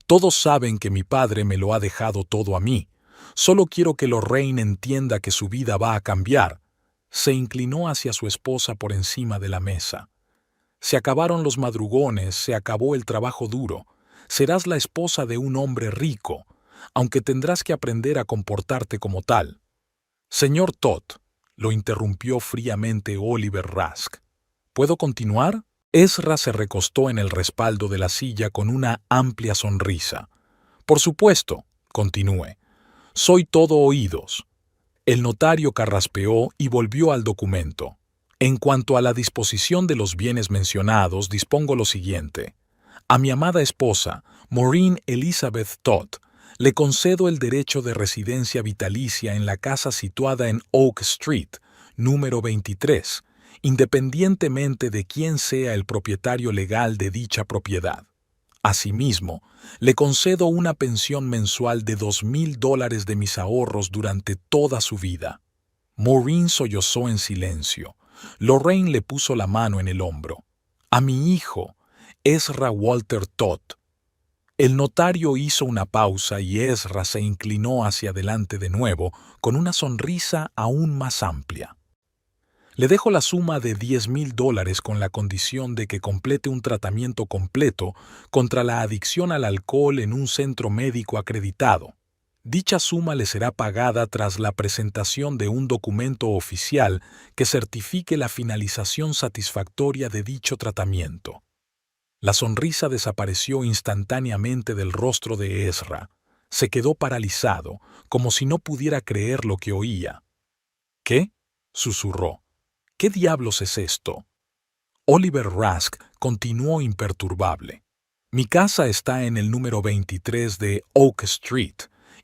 Todos saben que mi padre me lo ha dejado todo a mí. Solo quiero que Lorraine entienda que su vida va a cambiar. Se inclinó hacia su esposa por encima de la mesa. Se acabaron los madrugones, se acabó el trabajo duro. Serás la esposa de un hombre rico, aunque tendrás que aprender a comportarte como tal. Señor Todd, lo interrumpió fríamente Oliver Rask. ¿Puedo continuar? Ezra se recostó en el respaldo de la silla con una amplia sonrisa. Por supuesto, continúe. Soy todo oídos. El notario carraspeó y volvió al documento. En cuanto a la disposición de los bienes mencionados, dispongo lo siguiente. A mi amada esposa, Maureen Elizabeth Todd, le concedo el derecho de residencia vitalicia en la casa situada en Oak Street, número 23, independientemente de quién sea el propietario legal de dicha propiedad. Asimismo, le concedo una pensión mensual de $2,000 de mis ahorros durante toda su vida. Maureen sollozó en silencio. Lorraine le puso la mano en el hombro. A mi hijo, Ezra Walter Todd. El notario hizo una pausa y Ezra se inclinó hacia adelante de nuevo con una sonrisa aún más amplia. Le dejo la suma de $10,000 con la condición de que complete un tratamiento completo contra la adicción al alcohol en un centro médico acreditado. Dicha suma le será pagada tras la presentación de un documento oficial que certifique la finalización satisfactoria de dicho tratamiento. La sonrisa desapareció instantáneamente del rostro de Ezra. Se quedó paralizado, como si no pudiera creer lo que oía. ¿Qué? Susurró. ¿Qué diablos es esto? Oliver Rask continuó imperturbable. Mi casa está en el número 23 de Oak Street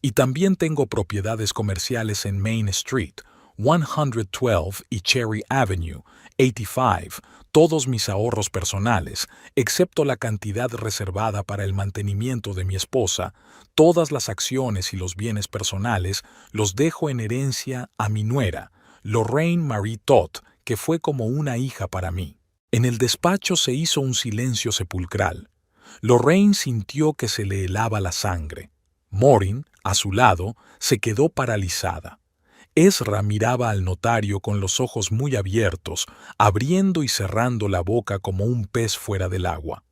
y también tengo propiedades comerciales en Main Street, 112 y Cherry Avenue, 85, todos mis ahorros personales, excepto la cantidad reservada para el mantenimiento de mi esposa, todas las acciones y los bienes personales los dejo en herencia a mi nuera, Lorraine Marie Todd, que fue como una hija para mí. En el despacho se hizo un silencio sepulcral. Lorraine sintió que se le helaba la sangre. Maureen, a su lado, se quedó paralizada. Ezra miraba al notario con los ojos muy abiertos, abriendo y cerrando la boca como un pez fuera del agua.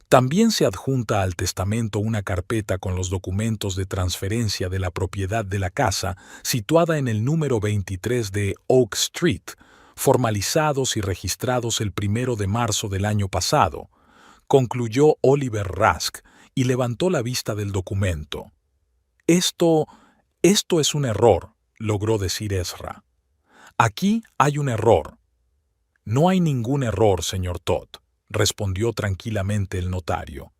También se adjunta al testamento una carpeta con los documentos de transferencia de la propiedad de la casa situada en el número 23 de Oak Street, formalizados y registrados el 1 de marzo del año pasado, concluyó Oliver Rask y levantó la vista del documento. Esto es un error, logró decir Ezra. Aquí hay un error. No hay ningún error, señor Todd, respondió tranquilamente el notario.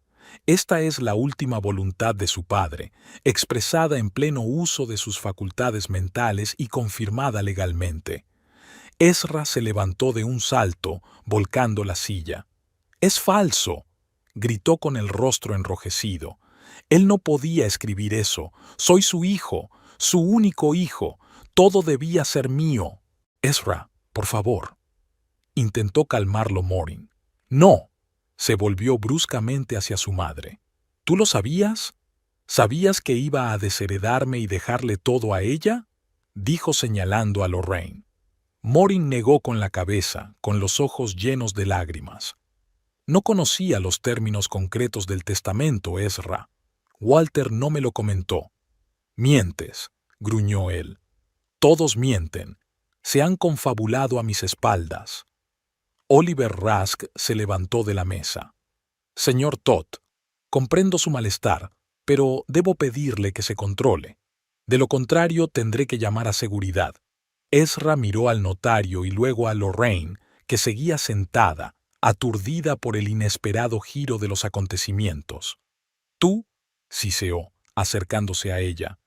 Esta es la última voluntad de su padre, expresada en pleno uso de sus facultades mentales y confirmada legalmente. Ezra se levantó de un salto, volcando la silla. «¡Es falso!», gritó con el rostro enrojecido. «Él no podía escribir eso. Soy su hijo, su único hijo. Todo debía ser mío». «Ezra, por favor», intentó calmarlo Maureen. «No», se volvió bruscamente hacia su madre. «¿Tú lo sabías?». ¿Sabías que iba a desheredarme y dejarle todo a ella?, dijo señalando a Lorraine. Morin negó con la cabeza, con los ojos llenos de lágrimas. No conocía los términos concretos del testamento, Ezra. Walter no me lo comentó. Mientes, gruñó él. Todos mienten. Se han confabulado a mis espaldas. Oliver Rusk se levantó de la mesa. Señor Todd, comprendo su malestar, pero debo pedirle que se controle. De lo contrario, tendré que llamar a seguridad. Ezra miró al notario y luego a Lorraine, que seguía sentada, aturdida por el inesperado giro de los acontecimientos. «Tú», siseó, acercándose a ella,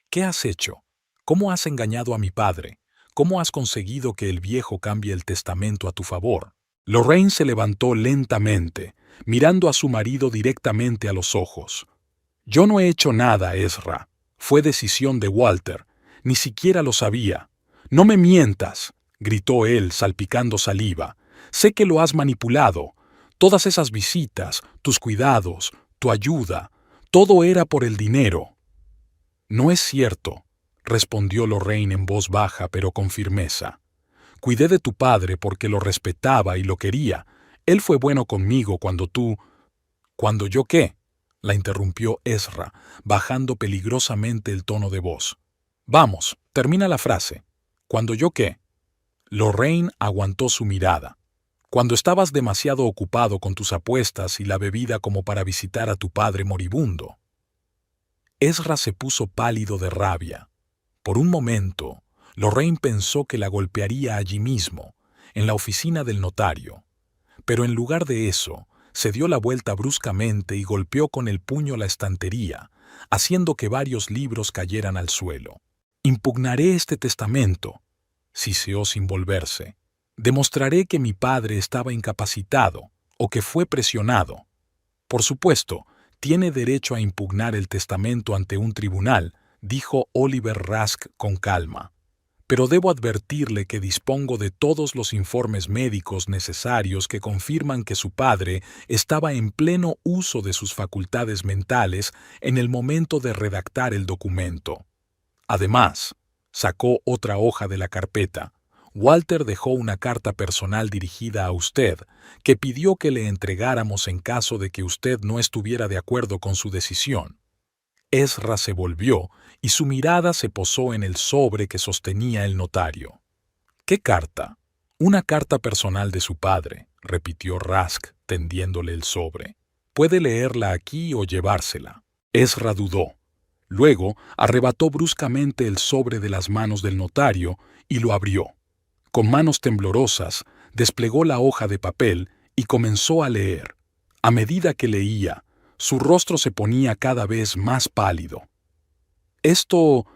«¿qué has hecho? ¿Cómo has engañado a mi padre? ¿Cómo has conseguido que el viejo cambie el testamento a tu favor?» Lorraine se levantó lentamente, mirando a su marido directamente a los ojos. «Yo no he hecho nada, Ezra. Fue decisión de Walter. Ni siquiera lo sabía. «No me mientas», gritó él, salpicando saliva. «Sé que lo has manipulado. Todas esas visitas, tus cuidados, tu ayuda, todo era por el dinero». «No es cierto», respondió Lorraine en voz baja pero con firmeza. «Cuidé de tu padre porque lo respetaba y lo quería. Él fue bueno conmigo cuando tú...» «¿Cuando yo qué?», la interrumpió Ezra, bajando peligrosamente el tono de voz. «Vamos, termina la frase. ¿Cuando yo qué?». Lorraine aguantó su mirada. «Cuando estabas demasiado ocupado con tus apuestas y la bebida como para visitar a tu padre moribundo». Ezra se puso pálido de rabia. Por un momento, Lorraine pensó que la golpearía allí mismo, en la oficina del notario. Pero en lugar de eso, se dio la vuelta bruscamente y golpeó con el puño la estantería, haciendo que varios libros cayeran al suelo. «Impugnaré este testamento», siseó sin volverse. «Demostraré que mi padre estaba incapacitado o que fue presionado. Por supuesto, tiene derecho a impugnar el testamento ante un tribunal», dijo Oliver Rusk con calma. «Pero debo advertirle que dispongo de todos los informes médicos necesarios que confirman que su padre estaba en pleno uso de sus facultades mentales en el momento de redactar el documento. Además», sacó otra hoja de la carpeta, «Walter dejó una carta personal dirigida a usted que pidió que le entregáramos en caso de que usted no estuviera de acuerdo con su decisión». Ezra se volvió y su mirada se posó en el sobre que sostenía el notario. «¿Qué carta?». «Una carta personal de su padre», repitió Rusk, tendiéndole el sobre. «Puede leerla aquí o llevársela». Ezra dudó. Luego arrebató bruscamente el sobre de las manos del notario y lo abrió. Con manos temblorosas, desplegó la hoja de papel y comenzó a leer. A medida que leía, su rostro se ponía cada vez más pálido. Esto...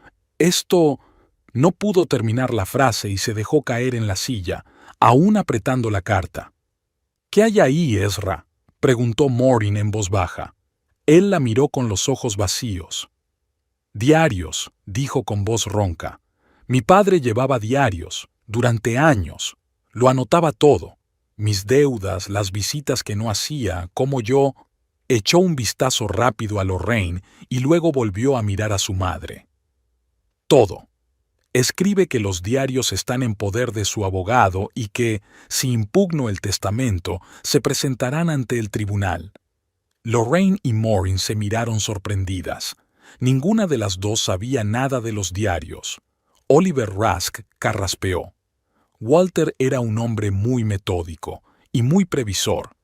No pudo terminar la frase y se dejó caer en la silla, aún apretando la carta. «¿Qué hay ahí, Ezra?», preguntó Morin en voz baja. Él la miró con los ojos vacíos. «Diarios», dijo con voz ronca. «Mi padre llevaba diarios, durante años. Lo anotaba todo. Mis deudas, las visitas que no hacía, cómo yo...». Echó un vistazo rápido a Lorraine y luego volvió a mirar a su madre. «Todo. Escribe que los diarios están en poder de su abogado y que, si impugno el testamento, se presentarán ante el tribunal». Lorraine y Morin se miraron sorprendidas. Ninguna de las dos sabía nada de los diarios. Oliver Rusk carraspeó. Walter era un hombre muy metódico y muy previsor.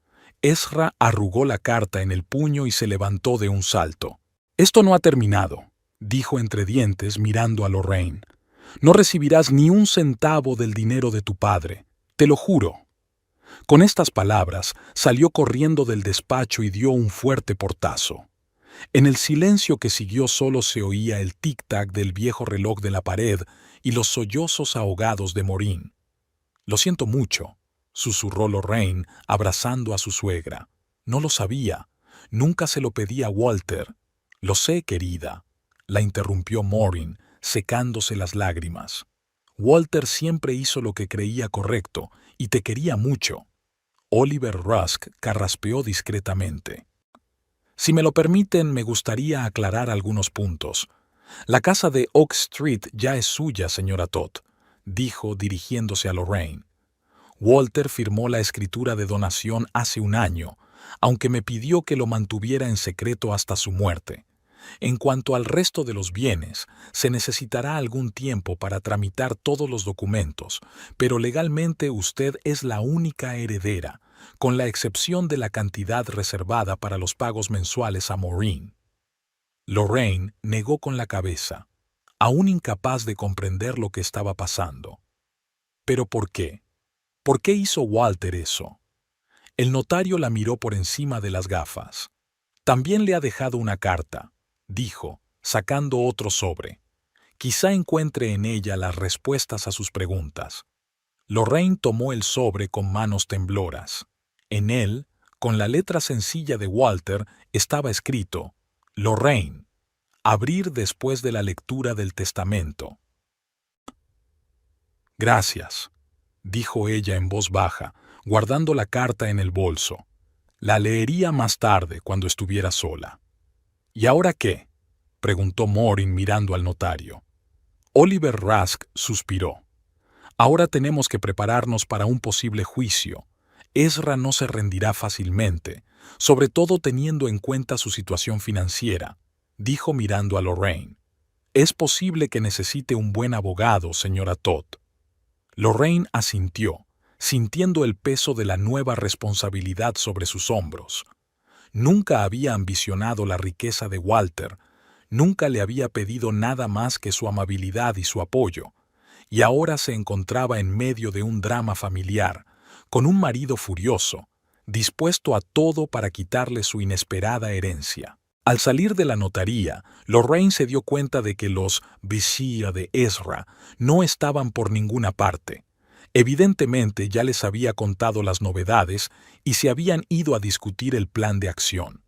Ezra arrugó la carta en el puño y se levantó de un salto. «Esto no ha terminado», dijo entre dientes mirando a Lorraine. «No recibirás ni un centavo del dinero de tu padre, te lo juro». Con estas palabras salió corriendo del despacho y dio un fuerte portazo. En el silencio que siguió solo se oía el tic-tac del viejo reloj de la pared y los sollozos ahogados de Morin. «Lo siento mucho», susurró Lorraine, abrazando a su suegra. «No lo sabía. Nunca se lo pedí a Walter». «Lo sé, querida», la interrumpió Morin, secándose las lágrimas. «Walter siempre hizo lo que creía correcto y te quería mucho». Oliver Rusk carraspeó discretamente. Si me lo permiten, me gustaría aclarar algunos puntos. La casa de Oak Street ya es suya, señora Todd, dijo dirigiéndose a Lorraine. Walter firmó la escritura de donación hace un año, aunque me pidió que lo mantuviera en secreto hasta su muerte. En cuanto al resto de los bienes, se necesitará algún tiempo para tramitar todos los documentos, pero legalmente usted es la única heredera, con la excepción de la cantidad reservada para los pagos mensuales a Maureen. Lorraine negó con la cabeza, aún incapaz de comprender lo que estaba pasando. ¿Pero por qué? ¿Por qué hizo Walter eso? El notario la miró por encima de las gafas. También le ha dejado una carta, dijo, sacando otro sobre. Quizá encuentre en ella las respuestas a sus preguntas. Lorraine tomó el sobre con manos tembloras. En él, con la letra sencilla de Walter, estaba escrito: Lorraine, abrir después de la lectura del testamento. Gracias, dijo ella en voz baja, guardando la carta en el bolso. La leería más tarde, cuando estuviera sola. ¿Y ahora qué?, preguntó Maureen mirando al notario. Oliver Rusk suspiró. Ahora tenemos que prepararnos para un posible juicio. Ezra no se rendirá fácilmente, sobre todo teniendo en cuenta su situación financiera, dijo mirando a Lorraine. Es posible que necesite un buen abogado, señora Todd. Lorraine asintió, sintiendo el peso de la nueva responsabilidad sobre sus hombros. Nunca había ambicionado la riqueza de Walter, nunca le había pedido nada más que su amabilidad y su apoyo, y ahora se encontraba en medio de un drama familiar, con un marido furioso, dispuesto a todo para quitarle su inesperada herencia. Al salir de la notaría, Lorraine se dio cuenta de que los Bishia de Ezra no estaban por ninguna parte. Evidentemente ya les había contado las novedades y se habían ido a discutir el plan de acción.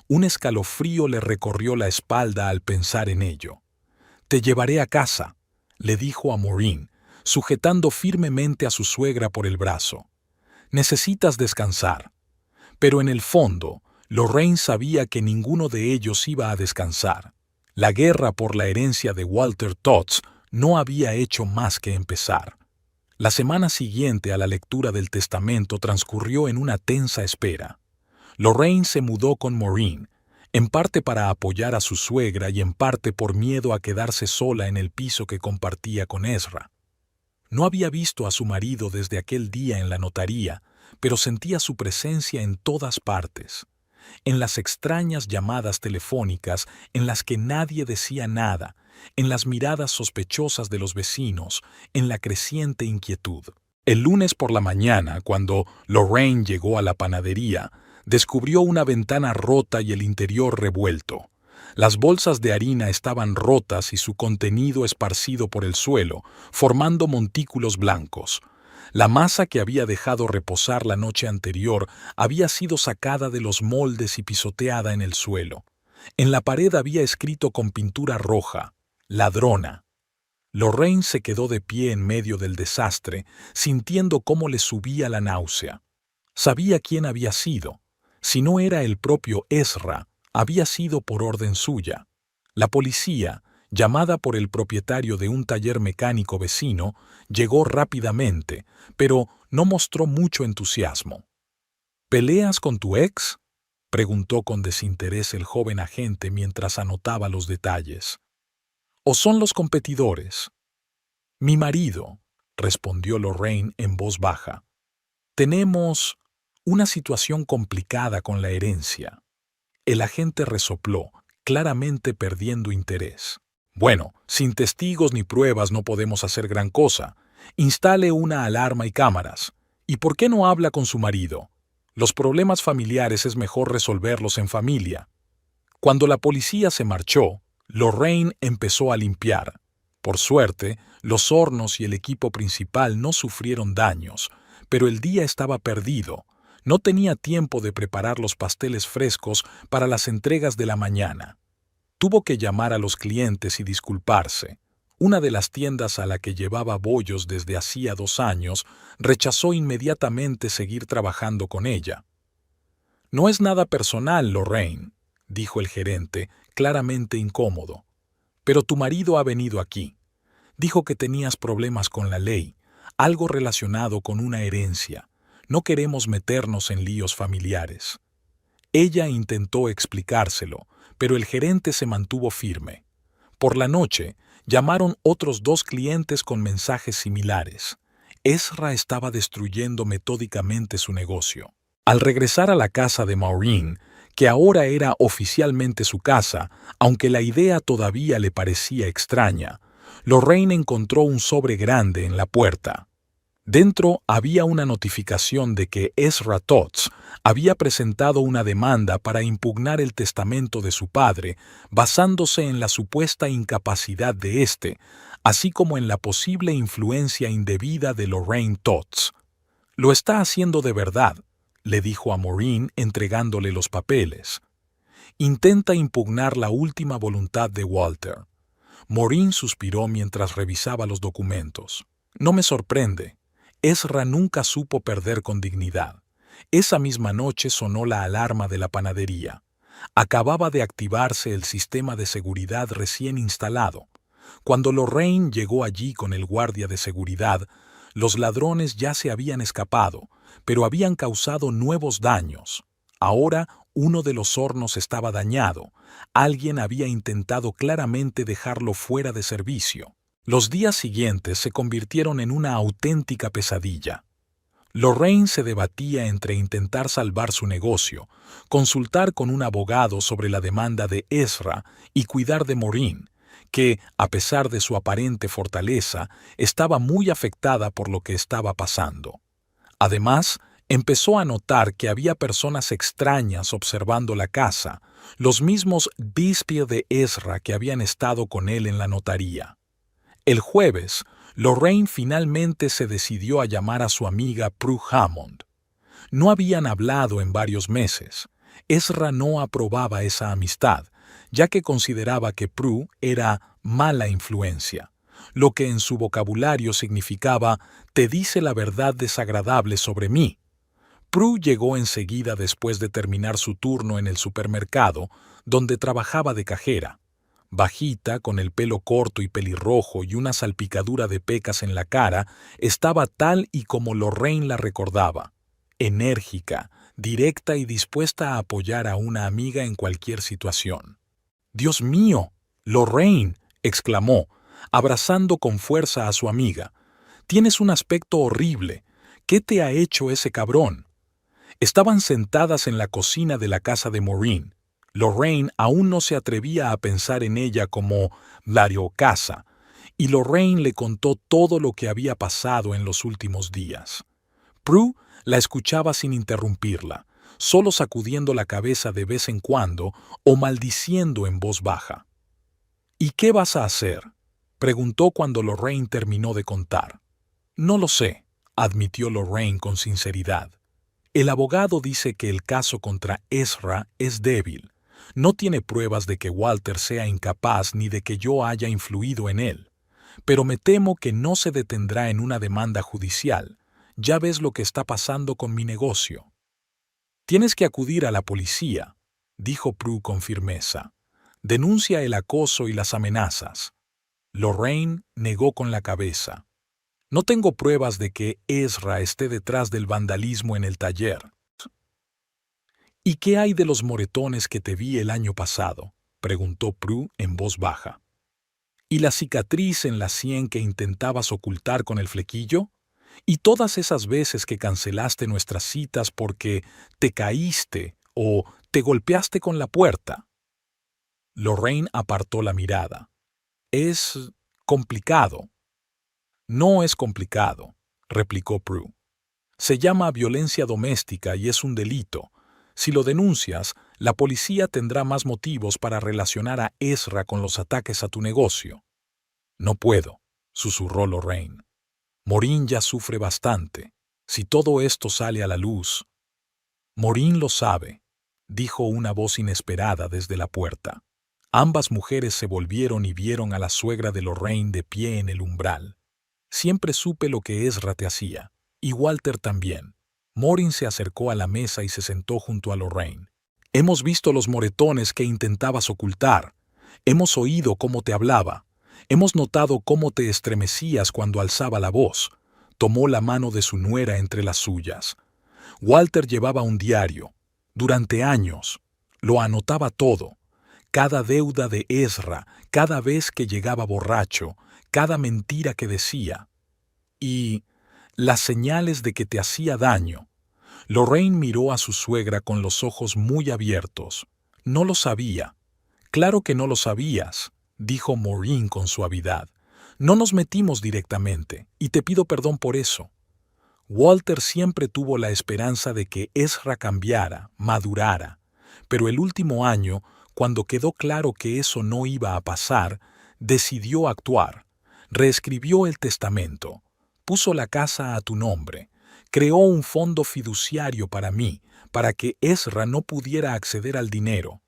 Un escalofrío le recorrió la espalda al pensar en ello. «Te llevaré a casa», le dijo a Maureen, sujetando firmemente a su suegra por el brazo. «Necesitas descansar». Pero en el fondo, Lorraine sabía que ninguno de ellos iba a descansar. La guerra por la herencia de Walter Todd no había hecho más que empezar. La semana siguiente a la lectura del testamento transcurrió en una tensa espera. Lorraine se mudó con Maureen, en parte para apoyar a su suegra y en parte por miedo a quedarse sola en el piso que compartía con Ezra. No había visto a su marido desde aquel día en la notaría, pero sentía su presencia en todas partes. En las extrañas llamadas telefónicas en las que nadie decía nada, en las miradas sospechosas de los vecinos, en la creciente inquietud. El lunes por la mañana, cuando Lorraine llegó a la panadería, descubrió una ventana rota y el interior revuelto. Las bolsas de harina estaban rotas y su contenido esparcido por el suelo, formando montículos blancos. La masa que había dejado reposar la noche anterior había sido sacada de los moldes y pisoteada en el suelo. En la pared había escrito con pintura roja: «Ladrona». Lorraine se quedó de pie en medio del desastre, sintiendo cómo le subía la náusea. Sabía quién había sido. Si no era el propio Ezra, había sido por orden suya. La policía, llamada por el propietario de un taller mecánico vecino, llegó rápidamente, pero no mostró mucho entusiasmo. «¿Peleas con tu ex?», preguntó con desinterés el joven agente mientras anotaba los detalles. «¿O son los competidores?». «Mi marido», respondió Lorraine en voz baja. «Tenemos una situación complicada con la herencia». El agente resopló, claramente perdiendo interés. «Bueno, sin testigos ni pruebas no podemos hacer gran cosa. Instale una alarma y cámaras. ¿Y por qué no habla con su marido? Los problemas familiares es mejor resolverlos en familia». Cuando la policía se marchó, Lorraine empezó a limpiar. Por suerte, los hornos y el equipo principal no sufrieron daños, pero el día estaba perdido. No tenía tiempo de preparar los pasteles frescos para las entregas de la mañana. Tuvo que llamar a los clientes y disculparse. Una de las tiendas a la que llevaba bollos desde hacía 2 años rechazó inmediatamente seguir trabajando con ella. «No es nada personal, Lorraine», dijo el gerente, claramente incómodo. «Pero tu marido ha venido aquí. Dijo que tenías problemas con la ley, algo relacionado con una herencia. No queremos meternos en líos familiares». Ella intentó explicárselo, pero el gerente se mantuvo firme. Por la noche, llamaron otros 2 clientes con mensajes similares. Ezra estaba destruyendo metódicamente su negocio. Al regresar a la casa de Maureen, que ahora era oficialmente su casa, aunque la idea todavía le parecía extraña, Lorraine encontró un sobre grande en la puerta. Dentro había una notificación de que Ezra Tots había presentado una demanda para impugnar el testamento de su padre, basándose en la supuesta incapacidad de éste, así como en la posible influencia indebida de Lorraine Tots. «Lo está haciendo de verdad», le dijo a Maureen entregándole los papeles. «Intenta impugnar la última voluntad de Walter». Maureen suspiró mientras revisaba los documentos. «No me sorprende. Ezra nunca supo perder con dignidad. Esa misma noche sonó la alarma de la panadería. Acababa de activarse el sistema de seguridad recién instalado. Cuando Lorraine llegó allí con el guardia de seguridad, los ladrones ya se habían escapado, pero habían causado nuevos daños. Ahora uno de los hornos estaba dañado. Alguien había intentado claramente dejarlo fuera de servicio. Los días siguientes se convirtieron en una auténtica pesadilla. Lorraine se debatía entre intentar salvar su negocio, consultar con un abogado sobre la demanda de Ezra y cuidar de Maureen, que, a pesar de su aparente fortaleza, estaba muy afectada por lo que estaba pasando. Además, empezó a notar que había personas extrañas observando la casa, los mismos Bispia de Ezra que habían estado con él en la notaría. El jueves, Lorraine finalmente se decidió a llamar a su amiga Prue Hammond. No habían hablado en varios meses. Ezra no aprobaba esa amistad, ya que consideraba que Prue era mala influencia, lo que en su vocabulario significaba «te dice la verdad desagradable sobre mí». Prue llegó enseguida después de terminar su turno en el supermercado, donde trabajaba de cajera. Bajita, con el pelo corto y pelirrojo y una salpicadura de pecas en la cara, estaba tal y como Lorraine la recordaba. Enérgica, directa y dispuesta a apoyar a una amiga en cualquier situación. «¡Dios mío! ¡Lorraine!», exclamó, abrazando con fuerza a su amiga. «Tienes un aspecto horrible. ¿Qué te ha hecho ese cabrón?». Estaban sentadas en la cocina de la casa de Maureen. Lorraine aún no se atrevía a pensar en ella como Casa, y Lorraine le contó todo lo que había pasado en los últimos días. Prue la escuchaba sin interrumpirla, solo sacudiendo la cabeza de vez en cuando o maldiciendo en voz baja. «¿Y qué vas a hacer?», preguntó cuando Lorraine terminó de contar. «No lo sé», admitió Lorraine con sinceridad. «El abogado dice que el caso contra Ezra es débil. No tiene pruebas de que Walter sea incapaz ni de que yo haya influido en él. Pero me temo que no se detendrá en una demanda judicial. Ya ves lo que está pasando con mi negocio». «Tienes que acudir a la policía», dijo Prue con firmeza. «Denuncia el acoso y las amenazas». Lorraine negó con la cabeza. «No tengo pruebas de que Ezra esté detrás del vandalismo en el taller». «¿Y qué hay de los moretones que te vi el año pasado?», preguntó Prue en voz baja. «¿Y la cicatriz en la sien que intentabas ocultar con el flequillo? ¿Y todas esas veces que cancelaste nuestras citas porque te caíste o te golpeaste con la puerta?». Lorraine apartó la mirada. «Es complicado». «No es complicado», replicó Prue. «Se llama violencia doméstica y es un delito. Si lo denuncias, la policía tendrá más motivos para relacionar a Ezra con los ataques a tu negocio». «No puedo», susurró Lorraine. «Maureen ya sufre bastante. Si todo esto sale a la luz...». «Maureen lo sabe», dijo una voz inesperada desde la puerta. Ambas mujeres se volvieron y vieron a la suegra de Lorraine de pie en el umbral. «Siempre supe lo que Ezra te hacía, y Walter también». Maureen se acercó a la mesa y se sentó junto a Lorraine. Hemos visto los moretones que intentabas ocultar. Hemos oído cómo te hablaba. Hemos notado cómo te estremecías cuando alzaba la voz. Tomó la mano de su nuera entre las suyas. Walter llevaba un diario. Durante años. Lo anotaba todo. Cada deuda de Ezra, cada vez que llegaba borracho, cada mentira que decía. Y las señales de que te hacía daño. Lorraine miró a su suegra con los ojos muy abiertos. No lo sabía. Claro que no lo sabías, dijo Maureen con suavidad. No nos metimos directamente, y te pido perdón por eso. Walter siempre tuvo la esperanza de que Ezra cambiara, madurara, pero el último año, cuando quedó claro que eso no iba a pasar, decidió actuar. Reescribió el testamento, puso la casa a tu nombre, creó un fondo fiduciario para mí, para que Ezra no pudiera acceder al dinero.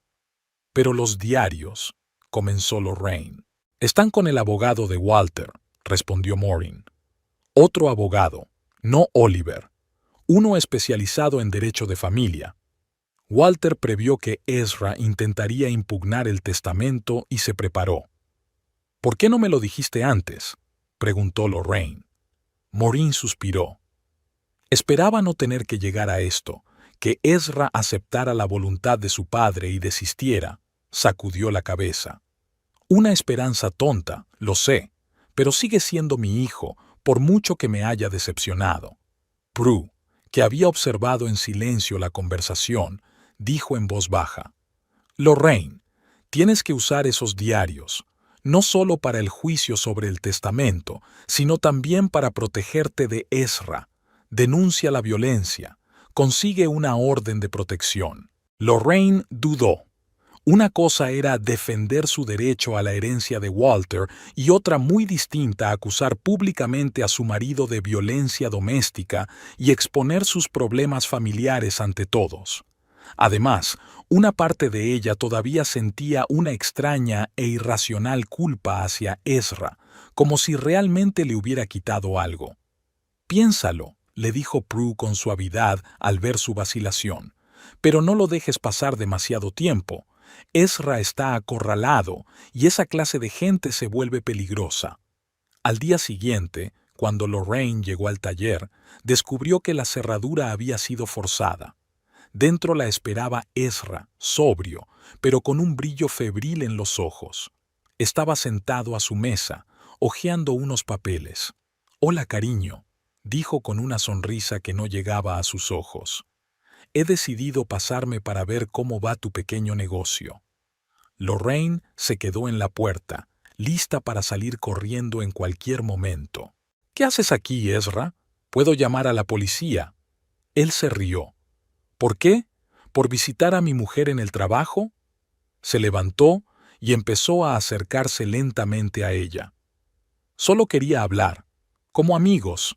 Pero los diarios, comenzó Lorraine. Están con el abogado de Walter, respondió Maureen. Otro abogado, no Oliver, uno especializado en derecho de familia. Walter previó que Ezra intentaría impugnar el testamento y se preparó. ¿Por qué no me lo dijiste antes?, preguntó Lorraine. Maureen suspiró. Esperaba no tener que llegar a esto, que Ezra aceptara la voluntad de su padre y desistiera. Sacudió la cabeza. Una esperanza tonta, lo sé, pero sigue siendo mi hijo, por mucho que me haya decepcionado. Prue, que había observado en silencio la conversación, dijo en voz baja. Lorraine, tienes que usar esos diarios, no solo para el juicio sobre el testamento, sino también para protegerte de Ezra. Denuncia la violencia, consigue una orden de protección. Lorraine dudó. Una cosa era defender su derecho a la herencia de Walter y otra muy distinta acusar públicamente a su marido de violencia doméstica y exponer sus problemas familiares ante todos. Además, una parte de ella todavía sentía una extraña e irracional culpa hacia Ezra, como si realmente le hubiera quitado algo. Piénsalo, le dijo Prue con suavidad al ver su vacilación, pero no lo dejes pasar demasiado tiempo. Ezra está acorralado y esa clase de gente se vuelve peligrosa. Al día siguiente, cuando Lorraine llegó al taller, descubrió que la cerradura había sido forzada. Dentro la esperaba Ezra, sobrio, pero con un brillo febril en los ojos. Estaba sentado a su mesa, hojeando unos papeles. «Hola, cariño», dijo con una sonrisa que no llegaba a sus ojos. «He decidido pasarme para ver cómo va tu pequeño negocio». Lorraine se quedó en la puerta, lista para salir corriendo en cualquier momento. «¿Qué haces aquí, Ezra? ¿Puedo llamar a la policía?» Él se rió. «¿Por qué? ¿Por visitar a mi mujer en el trabajo?» Se levantó y empezó a acercarse lentamente a ella. «Solo quería hablar, como amigos».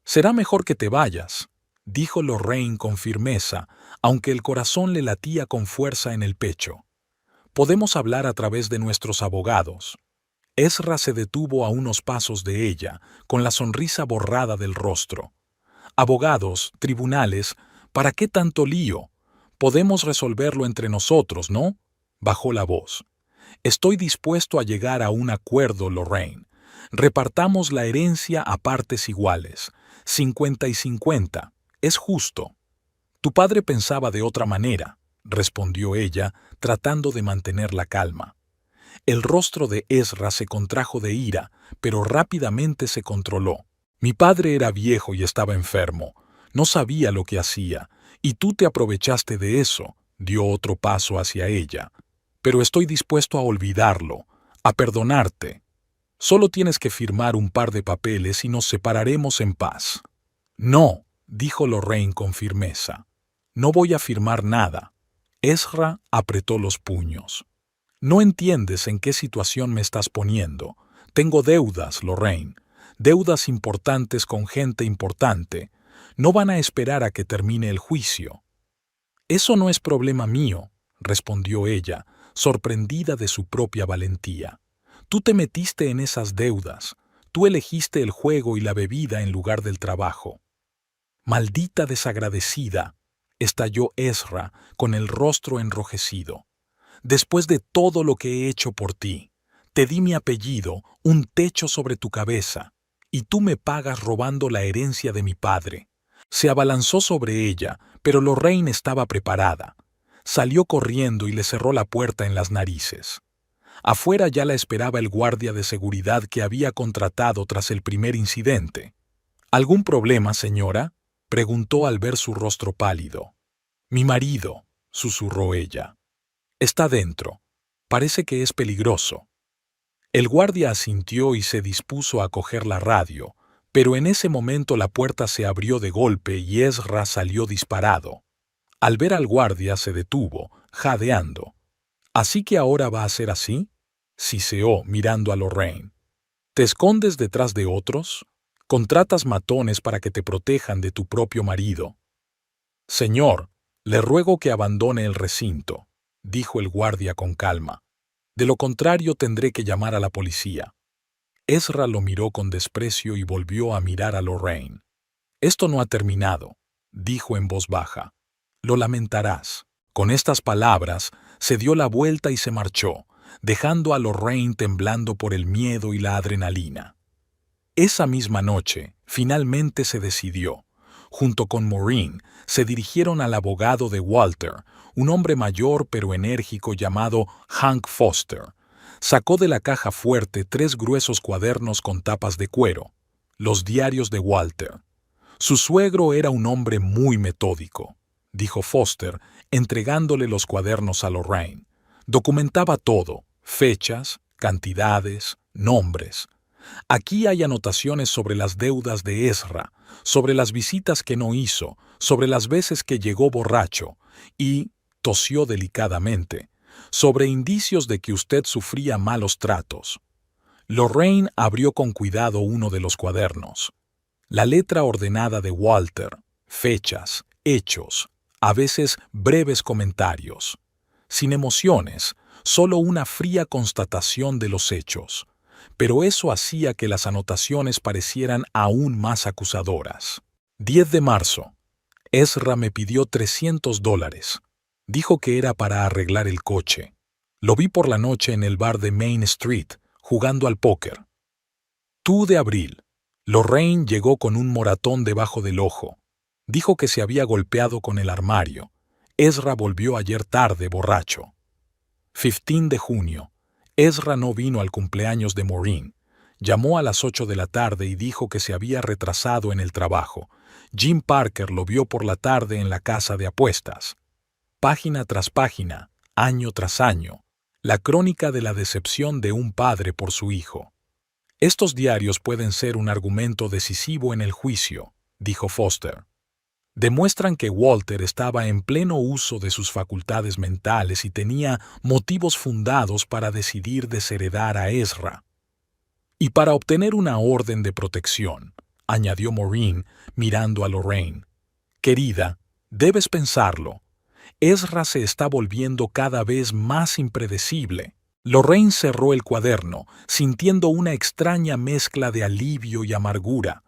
«Será mejor que te vayas», dijo Lorraine con firmeza, aunque el corazón le latía con fuerza en el pecho. «Podemos hablar a través de nuestros abogados». Ezra se detuvo a unos pasos de ella, con la sonrisa borrada del rostro. «Abogados, tribunales, ¿para qué tanto lío? Podemos resolverlo entre nosotros, ¿no?», bajó la voz. «Estoy dispuesto a llegar a un acuerdo, Lorraine. Repartamos la herencia a partes iguales, 50 y 50. Es justo». «Tu padre pensaba de otra manera», respondió ella, tratando de mantener la calma. El rostro de Ezra se contrajo de ira, pero rápidamente se controló. «Mi padre era viejo y estaba enfermo. No sabía lo que hacía, y tú te aprovechaste de eso», dio otro paso hacia ella. «Pero estoy dispuesto a olvidarlo, a perdonarte. Solo tienes que firmar un par de papeles y nos separaremos en paz». «No», dijo Lorraine con firmeza. «No voy a firmar nada». Ezra apretó los puños. «No entiendes en qué situación me estás poniendo. Tengo deudas, Lorraine. Deudas importantes con gente importante. No van a esperar a que termine el juicio». «Eso no es problema mío», respondió ella, sorprendida de su propia valentía. «Tú te metiste en esas deudas. Tú elegiste el juego y la bebida en lugar del trabajo». «Maldita desagradecida», estalló Ezra con el rostro enrojecido. Después de todo lo que he hecho por ti, te di mi apellido, un techo sobre tu cabeza, y tú me pagas robando la herencia de mi padre. Se abalanzó sobre ella, pero Lorraine estaba preparada. Salió corriendo y le cerró la puerta en las narices. Afuera ya la esperaba el guardia de seguridad que había contratado tras el primer incidente. ¿Algún problema, señora?, preguntó al ver su rostro pálido. Mi marido, susurró ella. Está dentro. Parece que es peligroso. El guardia asintió y se dispuso a coger la radio, pero en ese momento la puerta se abrió de golpe y Ezra salió disparado. Al ver al guardia se detuvo, jadeando. ¿Así que ahora va a ser así?, siseó mirando a Lorraine. ¿Te escondes detrás de otros? ¿Contratas matones para que te protejan de tu propio marido? Señor, le ruego que abandone el recinto, dijo el guardia con calma. De lo contrario tendré que llamar a la policía. Ezra lo miró con desprecio y volvió a mirar a Lorraine. Esto no ha terminado, dijo en voz baja. Lo lamentarás. Con estas palabras, se dio la vuelta y se marchó, dejando a Lorraine temblando por el miedo y la adrenalina. Esa misma noche, finalmente se decidió. Junto con Maureen, se dirigieron al abogado de Walter, un hombre mayor pero enérgico llamado Hank Foster. Sacó de la caja fuerte 3 gruesos cuadernos con tapas de cuero, los diarios de Walter. Su suegro era un hombre muy metódico, dijo Foster, entregándole los cuadernos a Lorraine. Documentaba todo, fechas, cantidades, nombres. Aquí hay anotaciones sobre las deudas de Ezra, sobre las visitas que no hizo, sobre las veces que llegó borracho y, tosió delicadamente, sobre indicios de que usted sufría malos tratos. Lorraine abrió con cuidado uno de los cuadernos. La letra ordenada de Walter, fechas, hechos, a veces breves comentarios. Sin emociones, solo una fría constatación de los hechos. Pero eso hacía que las anotaciones parecieran aún más acusadoras. 10 de marzo. Ezra me pidió $300. Dijo que era para arreglar el coche. Lo vi por la noche en el bar de Main Street, jugando al póker. 2 de abril. Lorraine llegó con un moratón debajo del ojo. Dijo que se había golpeado con el armario. Ezra volvió ayer tarde, borracho. 15 de junio. Ezra no vino al cumpleaños de Maureen. Llamó a las 8 de la tarde y dijo que se había retrasado en el trabajo. Jim Parker lo vio por la tarde en la casa de apuestas. Página tras página, año tras año, la crónica de la decepción de un padre por su hijo. Estos diarios pueden ser un argumento decisivo en el juicio, dijo Foster. Demuestran que Walter estaba en pleno uso de sus facultades mentales y tenía motivos fundados para decidir desheredar a Ezra. Y para obtener una orden de protección, añadió Maureen mirando a Lorraine. Querida, debes pensarlo. Ezra se está volviendo cada vez más impredecible. Lorraine cerró el cuaderno, sintiendo una extraña mezcla de alivio y amargura.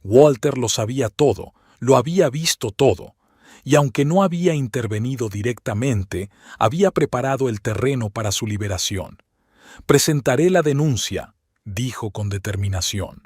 Walter lo sabía todo, lo había visto todo, y aunque no había intervenido directamente, había preparado el terreno para su liberación. Presentaré la denuncia, dijo con determinación,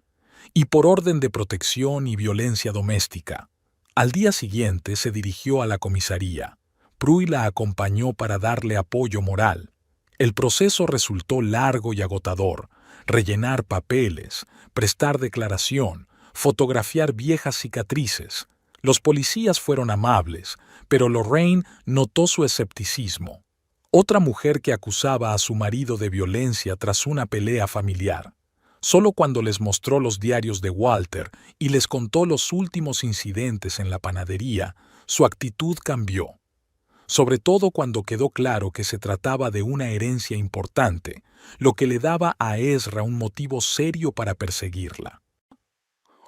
y por orden de protección y violencia doméstica. Al día siguiente se dirigió a la comisaría. Pruy la acompañó para darle apoyo moral. El proceso resultó largo y agotador. Rellenar papeles, prestar declaración, fotografiar viejas cicatrices. Los policías fueron amables, pero Lorraine notó su escepticismo. Otra mujer que acusaba a su marido de violencia tras una pelea familiar. Solo cuando les mostró los diarios de Walter y les contó los últimos incidentes en la panadería, su actitud cambió. Sobre todo cuando quedó claro que se trataba de una herencia importante, lo que le daba a Ezra un motivo serio para perseguirla.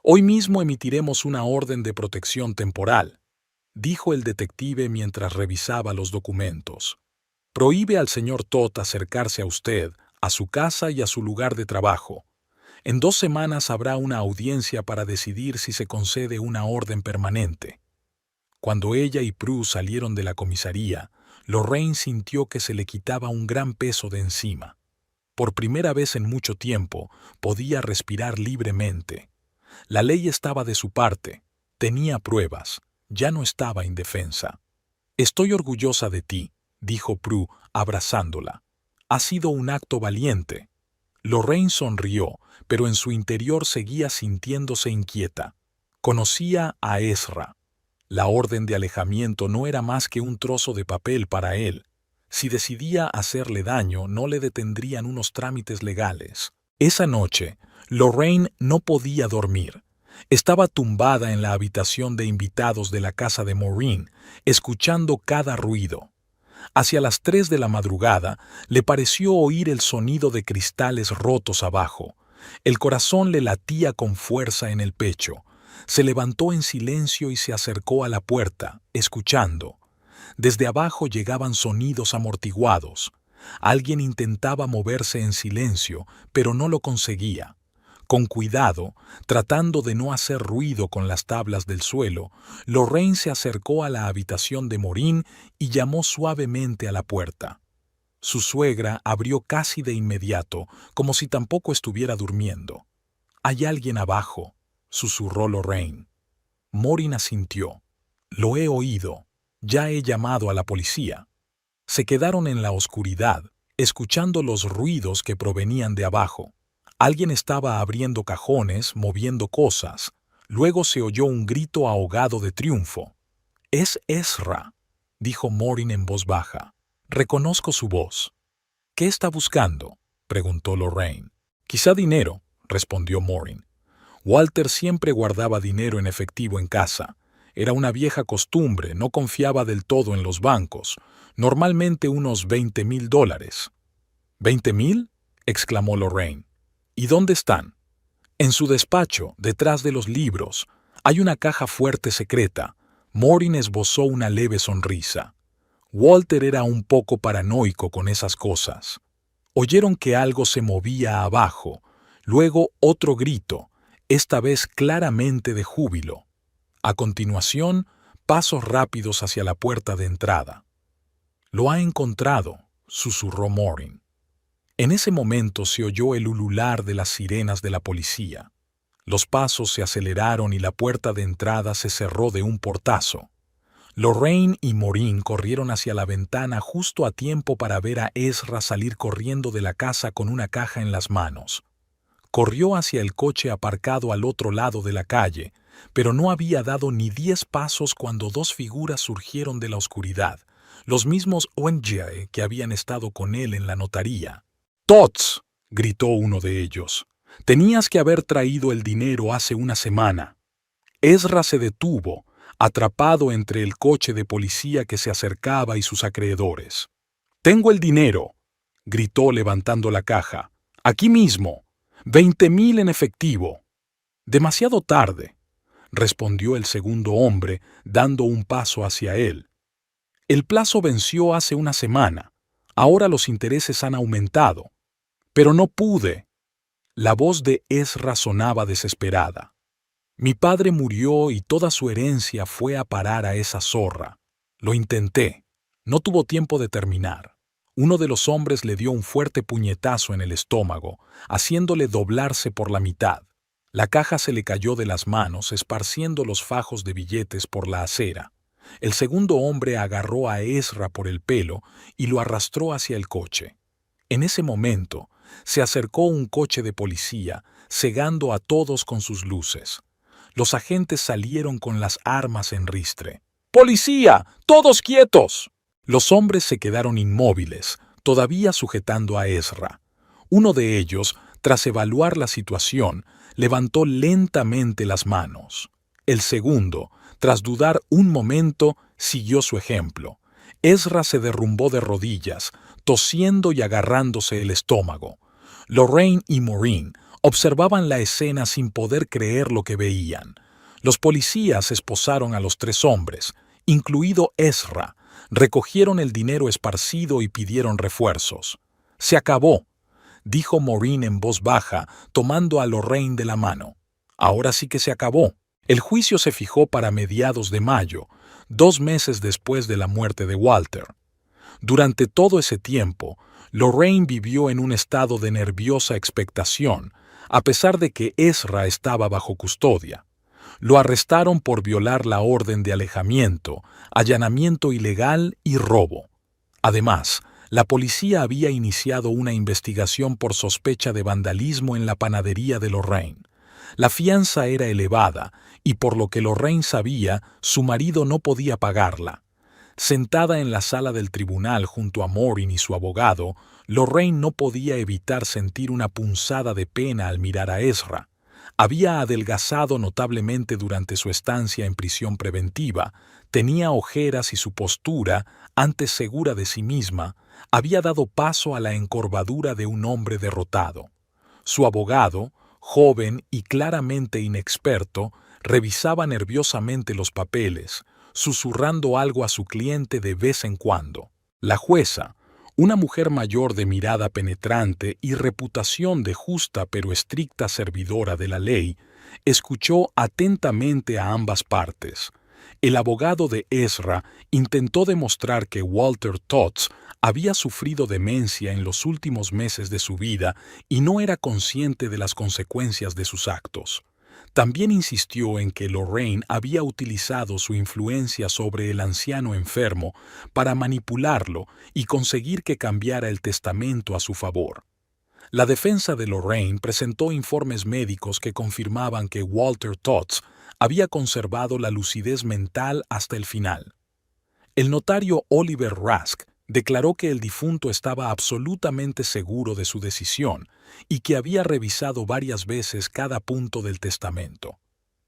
Hoy mismo emitiremos una orden de protección temporal, dijo el detective mientras revisaba los documentos. Prohíbe al señor Todd acercarse a usted, a su casa y a su lugar de trabajo. En 2 semanas habrá una audiencia para decidir si se concede una orden permanente. Cuando ella y Prue salieron de la comisaría, Lorraine sintió que se le quitaba un gran peso de encima. Por primera vez en mucho tiempo, podía respirar libremente. La ley estaba de su parte, tenía pruebas, ya no estaba indefensa. «Estoy orgullosa de ti», dijo Prue, abrazándola. «Ha sido un acto valiente». Lorraine sonrió, pero en su interior seguía sintiéndose inquieta. Conocía a Ezra. La orden de alejamiento no era más que un trozo de papel para él. Si decidía hacerle daño, no le detendrían unos trámites legales. Esa noche, Lorraine no podía dormir. Estaba tumbada en la habitación de invitados de la casa de Maureen, escuchando cada ruido. Hacia las 3 de la madrugada, le pareció oír el sonido de cristales rotos abajo. El corazón le latía con fuerza en el pecho. Se levantó en silencio y se acercó a la puerta, escuchando. Desde abajo llegaban sonidos amortiguados. Alguien intentaba moverse en silencio, pero no lo conseguía. Con cuidado, tratando de no hacer ruido con las tablas del suelo, Lorraine se acercó a la habitación de Maureen y llamó suavemente a la puerta. Su suegra abrió casi de inmediato, como si tampoco estuviera durmiendo. «Hay alguien abajo», susurró Lorraine. Maureen asintió. «Lo he oído. Ya he llamado a la policía». Se quedaron en la oscuridad, escuchando los ruidos que provenían de abajo. Alguien estaba abriendo cajones, moviendo cosas. Luego se oyó un grito ahogado de triunfo. «Es Ezra», dijo Maureen en voz baja. «Reconozco su voz». «¿Qué está buscando?», preguntó Lorraine. «Quizá dinero», respondió Maureen. Walter siempre guardaba dinero en efectivo en casa. Era una vieja costumbre, no confiaba del todo en los bancos. Normalmente unos $20,000. «¿20,000?», exclamó Lorraine. «¿Y dónde están?». «En su despacho, detrás de los libros. Hay una caja fuerte secreta». Maureen esbozó una leve sonrisa. Walter era un poco paranoico con esas cosas. Oyeron que algo se movía abajo, luego otro grito, esta vez claramente de júbilo. A continuación, pasos rápidos hacia la puerta de entrada. «Lo ha encontrado», susurró Maureen. En ese momento se oyó el ulular de las sirenas de la policía. Los pasos se aceleraron y la puerta de entrada se cerró de un portazo. Lorraine y Maureen corrieron hacia la ventana justo a tiempo para ver a Ezra salir corriendo de la casa con una caja en las manos. Corrió hacia el coche aparcado al otro lado de la calle, pero no había dado ni 10 pasos cuando dos figuras surgieron de la oscuridad, los mismos ONG que habían estado con él en la notaría. «¡Tots!», gritó uno de ellos. «Tenías que haber traído el dinero hace una semana». Ezra se detuvo, atrapado entre el coche de policía que se acercaba y sus acreedores. «Tengo el dinero», gritó levantando la caja. «Aquí mismo. 20,000 en efectivo». «Demasiado tarde», respondió el segundo hombre, dando un paso hacia él. «El plazo venció hace una semana. Ahora los intereses han aumentado». «Pero no pude». La voz de Ezra sonaba desesperada. «Mi padre murió y toda su herencia fue a parar a esa zorra. Lo intenté. No tuvo tiempo de terminar». Uno de los hombres le dio un fuerte puñetazo en el estómago, haciéndole doblarse por la mitad. La caja se le cayó de las manos, esparciendo los fajos de billetes por la acera. El segundo hombre agarró a Ezra por el pelo y lo arrastró hacia el coche. En ese momento, se acercó un coche de policía, cegando a todos con sus luces. Los agentes salieron con las armas en ristre. «¡Policía! ¡Todos quietos!». Los hombres se quedaron inmóviles, todavía sujetando a Ezra. Uno de ellos, tras evaluar la situación, levantó lentamente las manos. El segundo, tras dudar un momento, siguió su ejemplo. Ezra se derrumbó de rodillas, tosiendo y agarrándose el estómago. Lorraine y Maureen observaban la escena sin poder creer lo que veían. Los policías esposaron a los 3 hombres, incluido Ezra, recogieron el dinero esparcido y pidieron refuerzos. «Se acabó», dijo Maureen en voz baja, tomando a Lorraine de la mano. «Ahora sí que se acabó». El juicio se fijó para mediados de mayo, 2 meses después de la muerte de Walter. Durante todo ese tiempo, Lorraine vivió en un estado de nerviosa expectación, a pesar de que Ezra estaba bajo custodia. Lo arrestaron por violar la orden de alejamiento, allanamiento ilegal y robo. Además, la policía había iniciado una investigación por sospecha de vandalismo en la panadería de Lorraine. La fianza era elevada y por lo que Lorraine sabía, su marido no podía pagarla. Sentada en la sala del tribunal junto a Maureen y su abogado, Lorraine no podía evitar sentir una punzada de pena al mirar a Ezra. Había adelgazado notablemente durante su estancia en prisión preventiva, tenía ojeras y su postura, antes segura de sí misma, había dado paso a la encorvadura de un hombre derrotado. Su abogado, joven y claramente inexperto, revisaba nerviosamente los papeles, susurrando algo a su cliente de vez en cuando. La jueza, una mujer mayor de mirada penetrante y reputación de justa pero estricta servidora de la ley, escuchó atentamente a ambas partes. El abogado de Ezra intentó demostrar que Walter Tots había sufrido demencia en los últimos meses de su vida y no era consciente de las consecuencias de sus actos. También insistió en que Lorraine había utilizado su influencia sobre el anciano enfermo para manipularlo y conseguir que cambiara el testamento a su favor. La defensa de Lorraine presentó informes médicos que confirmaban que Walter Tots había conservado la lucidez mental hasta el final. El notario Oliver Rask declaró que el difunto estaba absolutamente seguro de su decisión y que había revisado varias veces cada punto del testamento.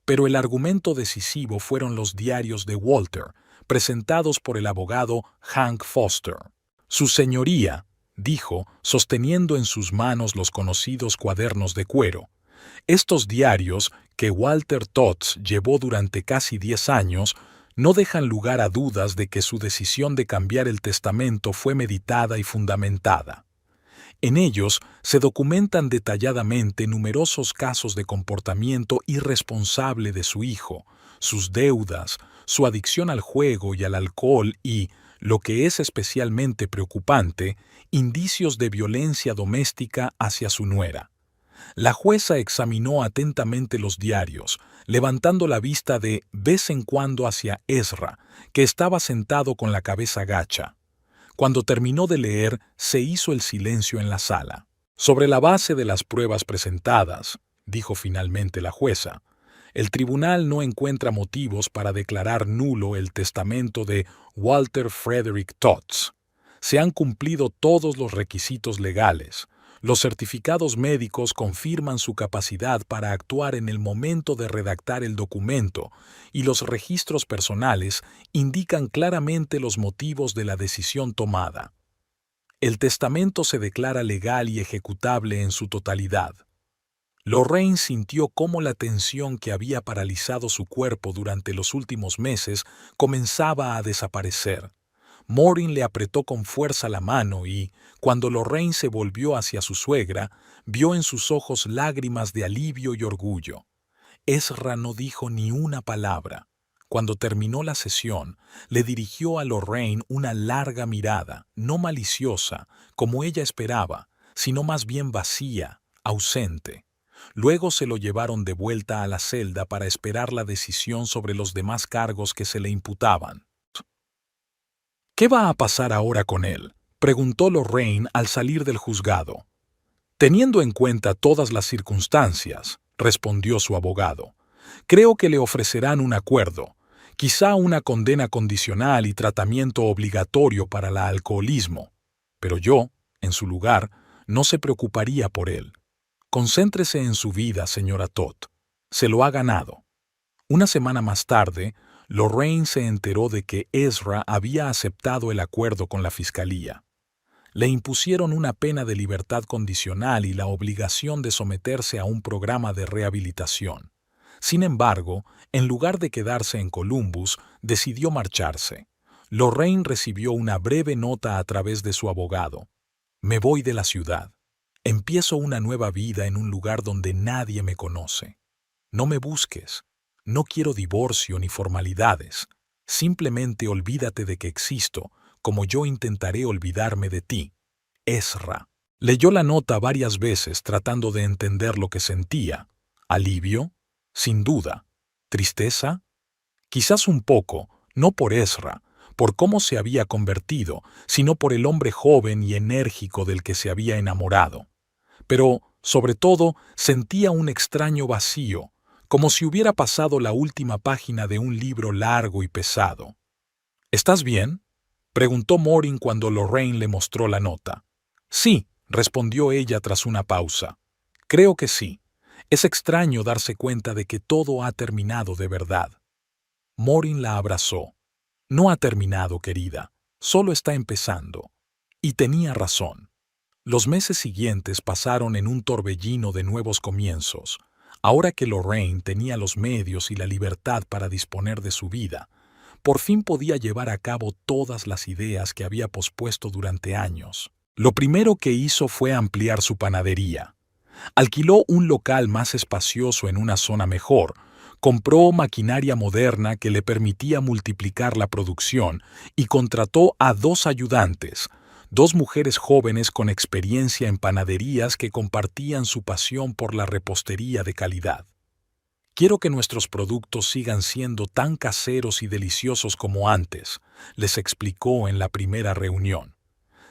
Pero el argumento decisivo fueron los diarios de Walter, presentados por el abogado Hank Foster. Su señoría, dijo, sosteniendo en sus manos los conocidos cuadernos de cuero. Estos diarios, que Walter Tots llevó durante casi 10 años, no dejan lugar a dudas de que su decisión de cambiar el testamento fue meditada y fundamentada. En ellos se documentan detalladamente numerosos casos de comportamiento irresponsable de su hijo, sus deudas, su adicción al juego y al alcohol y, lo que es especialmente preocupante, indicios de violencia doméstica hacia su nuera. La jueza examinó atentamente los diarios, levantando la vista de vez en cuando hacia Ezra, que estaba sentado con la cabeza gacha. Cuando terminó de leer, se hizo el silencio en la sala. Sobre la base de las pruebas presentadas, dijo finalmente la jueza, el tribunal no encuentra motivos para declarar nulo el testamento de Walter Frederick Tots. Se han cumplido todos los requisitos legales. Los certificados médicos confirman su capacidad para actuar en el momento de redactar el documento y los registros personales indican claramente los motivos de la decisión tomada. El testamento se declara legal y ejecutable en su totalidad. Lorraine sintió cómo la tensión que había paralizado su cuerpo durante los últimos meses comenzaba a desaparecer. Maureen le apretó con fuerza la mano y, cuando Lorraine se volvió hacia su suegra, vio en sus ojos lágrimas de alivio y orgullo. Ezra no dijo ni una palabra. Cuando terminó la sesión, le dirigió a Lorraine una larga mirada, no maliciosa, como ella esperaba, sino más bien vacía, ausente. Luego se lo llevaron de vuelta a la celda para esperar la decisión sobre los demás cargos que se le imputaban. ¿Qué va a pasar ahora con él?, preguntó Lorraine al salir del juzgado. Teniendo en cuenta todas las circunstancias, respondió su abogado, creo que le ofrecerán un acuerdo, quizá una condena condicional y tratamiento obligatorio para el alcoholismo. Pero yo, en su lugar, no se preocuparía por él. Concéntrese en su vida, señora Todd. Se lo ha ganado. Una semana más tarde, Lorraine se enteró de que Ezra había aceptado el acuerdo con la fiscalía. Le impusieron una pena de libertad condicional y la obligación de someterse a un programa de rehabilitación. Sin embargo, en lugar de quedarse en Columbus, decidió marcharse. Lorraine recibió una breve nota a través de su abogado. Me voy de la ciudad. Empiezo una nueva vida en un lugar donde nadie me conoce. No me busques. No quiero divorcio ni formalidades. Simplemente olvídate de que existo, como yo intentaré olvidarme de ti. Ezra. Leyó la nota varias veces tratando de entender lo que sentía. ¿Alivio? Sin duda. ¿Tristeza? Quizás un poco, no por Ezra, por cómo se había convertido, sino por el hombre joven y enérgico del que se había enamorado. Pero, sobre todo, sentía un extraño vacío, como si hubiera pasado la última página de un libro largo y pesado. ¿Estás bien?, preguntó Morin cuando Lorraine le mostró la nota. Sí, respondió ella tras una pausa. Creo que sí. Es extraño darse cuenta de que todo ha terminado de verdad. Morin la abrazó. No ha terminado, querida. Solo está empezando. Y tenía razón. Los meses siguientes pasaron en un torbellino de nuevos comienzos. Ahora que Lorraine tenía los medios y la libertad para disponer de su vida, por fin podía llevar a cabo todas las ideas que había pospuesto durante años. Lo primero que hizo fue ampliar su panadería. Alquiló un local más espacioso en una zona mejor, compró maquinaria moderna que le permitía multiplicar la producción y contrató a 2 ayudantes, 2 mujeres jóvenes con experiencia en panaderías que compartían su pasión por la repostería de calidad. Quiero que nuestros productos sigan siendo tan caseros y deliciosos como antes, les explicó en la primera reunión.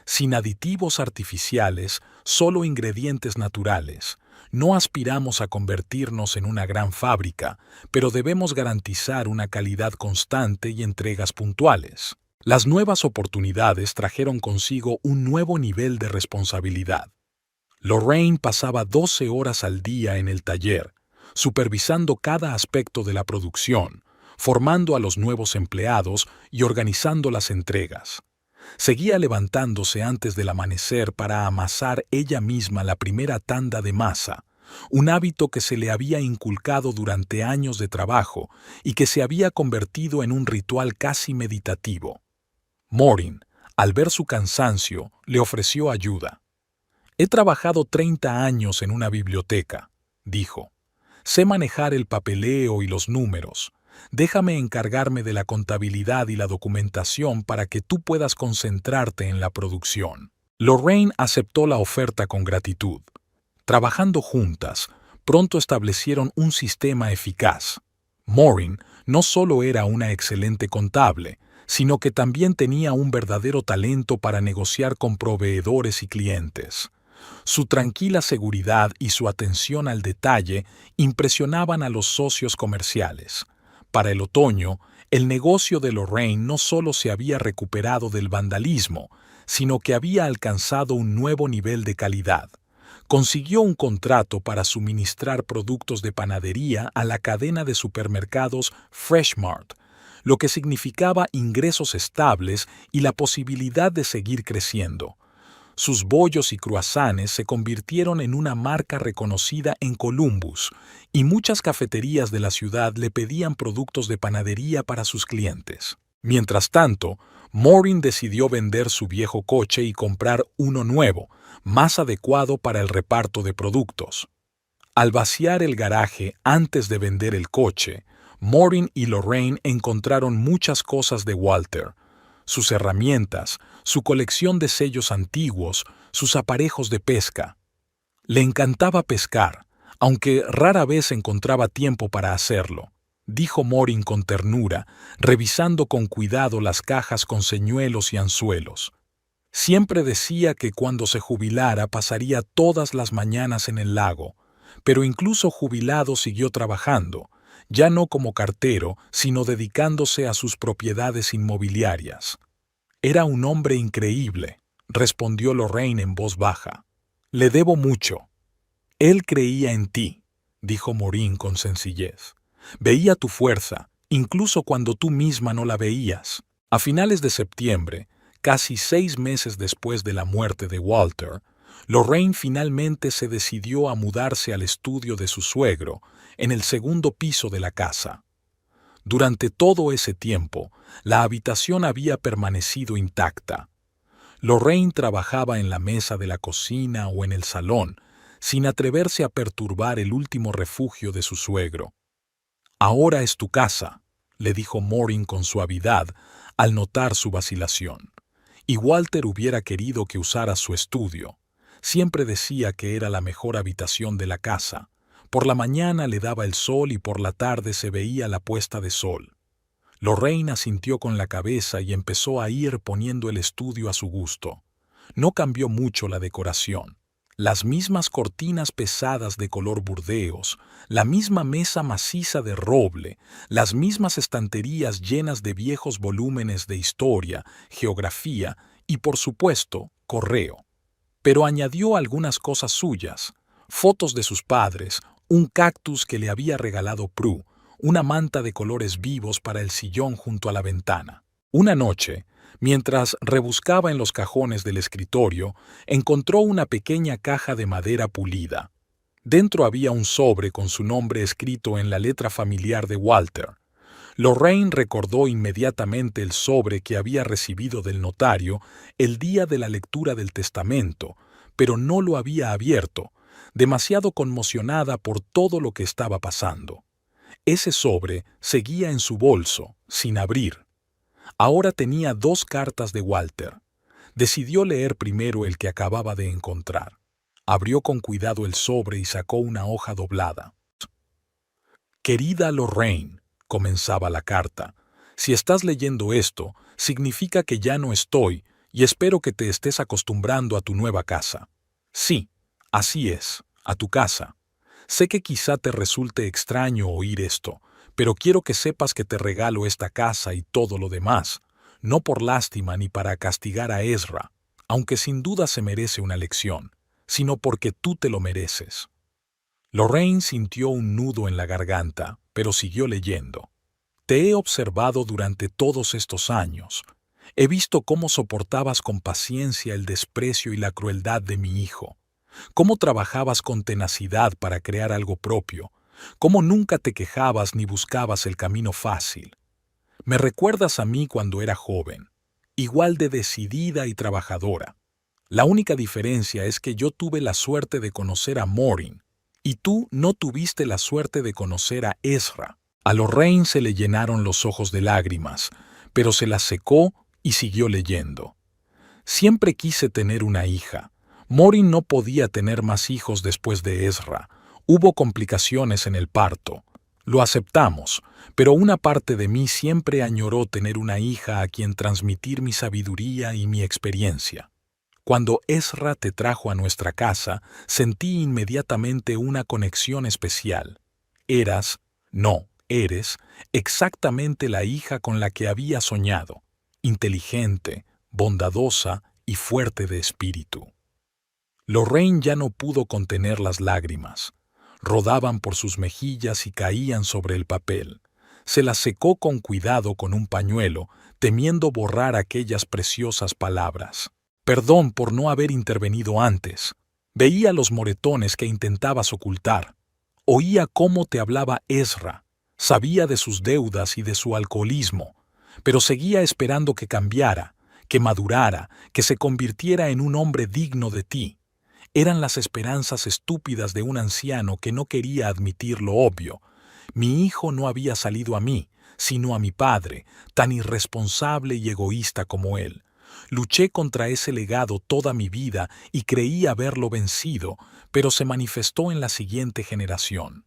Sin aditivos artificiales, solo ingredientes naturales. No aspiramos a convertirnos en una gran fábrica, pero debemos garantizar una calidad constante y entregas puntuales. Las nuevas oportunidades trajeron consigo un nuevo nivel de responsabilidad. Lorraine pasaba 12 horas al día en el taller, supervisando cada aspecto de la producción, formando a los nuevos empleados y organizando las entregas. Seguía levantándose antes del amanecer para amasar ella misma la primera tanda de masa, un hábito que se le había inculcado durante años de trabajo y que se había convertido en un ritual casi meditativo. Morin, al ver su cansancio, le ofreció ayuda. He trabajado 30 años en una biblioteca, dijo. Sé manejar el papeleo y los números. Déjame encargarme de la contabilidad y la documentación para que tú puedas concentrarte en la producción. Lorraine aceptó la oferta con gratitud. Trabajando juntas, pronto establecieron un sistema eficaz. Morin no solo era una excelente contable, sino que también tenía un verdadero talento para negociar con proveedores y clientes. Su tranquila seguridad y su atención al detalle impresionaban a los socios comerciales. Para el otoño, el negocio de Lorraine no solo se había recuperado del vandalismo, sino que había alcanzado un nuevo nivel de calidad. Consiguió un contrato para suministrar productos de panadería a la cadena de supermercados Fresh Mart, lo que significaba ingresos estables y la posibilidad de seguir creciendo. Sus bollos y croissants se convirtieron en una marca reconocida en Columbus, y muchas cafeterías de la ciudad le pedían productos de panadería para sus clientes. Mientras tanto, Morin decidió vender su viejo coche y comprar uno nuevo, más adecuado para el reparto de productos. Al vaciar el garaje antes de vender el coche, Morin y Lorraine encontraron muchas cosas de Walter: sus herramientas, su colección de sellos antiguos, sus aparejos de pesca. Le encantaba pescar, aunque rara vez encontraba tiempo para hacerlo, dijo Morin con ternura, revisando con cuidado las cajas con señuelos y anzuelos. Siempre decía que cuando se jubilara pasaría todas las mañanas en el lago, pero incluso jubilado siguió trabajando, ya no como cartero, sino dedicándose a sus propiedades inmobiliarias. Era un hombre increíble, respondió Lorraine en voz baja. Le debo mucho. Él creía en ti, dijo Morin con sencillez. Veía tu fuerza, incluso cuando tú misma no la veías. A finales de septiembre, casi 6 meses después de la muerte de Walter, Lorraine finalmente se decidió a mudarse al estudio de su suegro, en el segundo piso de la casa. Durante todo ese tiempo, la habitación había permanecido intacta. Lorraine trabajaba en la mesa de la cocina o en el salón, sin atreverse a perturbar el último refugio de su suegro. Ahora es tu casa, le dijo Morin con suavidad al notar su vacilación. Y Walter hubiera querido que usara su estudio. Siempre decía que era la mejor habitación de la casa. Por la mañana le daba el sol y por la tarde se veía la puesta de sol. Lorraine asintió con la cabeza y empezó a ir poniendo el estudio a su gusto. No cambió mucho la decoración. Las mismas cortinas pesadas de color burdeos, la misma mesa maciza de roble, las mismas estanterías llenas de viejos volúmenes de historia, geografía y, por supuesto, correo. Pero añadió algunas cosas suyas, fotos de sus padres, un cactus que le había regalado Prue, una manta de colores vivos para el sillón junto a la ventana. Una noche, mientras rebuscaba en los cajones del escritorio, encontró una pequeña caja de madera pulida. Dentro había un sobre con su nombre escrito en la letra familiar de Walter. Lorraine recordó inmediatamente el sobre que había recibido del notario el día de la lectura del testamento, pero no lo había abierto, demasiado conmocionada por todo lo que estaba pasando. Ese sobre seguía en su bolso, sin abrir. Ahora tenía 2 cartas de Walter. Decidió leer primero el que acababa de encontrar. Abrió con cuidado el sobre y sacó una hoja doblada. «Querida Lorraine», comenzaba la carta, «si estás leyendo esto, significa que ya no estoy y espero que te estés acostumbrando a tu nueva casa. Sí, así es, a tu casa. Sé que quizá te resulte extraño oír esto, pero quiero que sepas que te regalo esta casa y todo lo demás, no por lástima ni para castigar a Ezra, aunque sin duda se merece una lección, sino porque tú te lo mereces». Lorraine sintió un nudo en la garganta, pero siguió leyendo. «Te he observado durante todos estos años. He visto cómo soportabas con paciencia el desprecio y la crueldad de mi hijo, cómo trabajabas con tenacidad para crear algo propio, cómo nunca te quejabas ni buscabas el camino fácil. Me recuerdas a mí cuando era joven, igual de decidida y trabajadora. La única diferencia es que yo tuve la suerte de conocer a Morin, y tú no tuviste la suerte de conocer a Ezra». A Lorraine se le llenaron los ojos de lágrimas, pero se las secó y siguió leyendo. «Siempre quise tener una hija. Morin no podía tener más hijos después de Ezra. Hubo complicaciones en el parto. Lo aceptamos, pero una parte de mí siempre añoró tener una hija a quien transmitir mi sabiduría y mi experiencia. Cuando Ezra te trajo a nuestra casa, sentí inmediatamente una conexión especial. Eres exactamente la hija con la que había soñado, inteligente, bondadosa y fuerte de espíritu». Lorraine ya no pudo contener las lágrimas. Rodaban por sus mejillas y caían sobre el papel. Se las secó con cuidado con un pañuelo, temiendo borrar aquellas preciosas palabras. «Perdón por no haber intervenido antes. Veía los moretones que intentabas ocultar. Oía cómo te hablaba Ezra. Sabía de sus deudas y de su alcoholismo, pero seguía esperando que cambiara, que madurara, que se convirtiera en un hombre digno de ti. Eran las esperanzas estúpidas de un anciano que no quería admitir lo obvio. Mi hijo no había salido a mí, sino a mi padre, tan irresponsable y egoísta como él. Luché contra ese legado toda mi vida y creí haberlo vencido, pero se manifestó en la siguiente generación».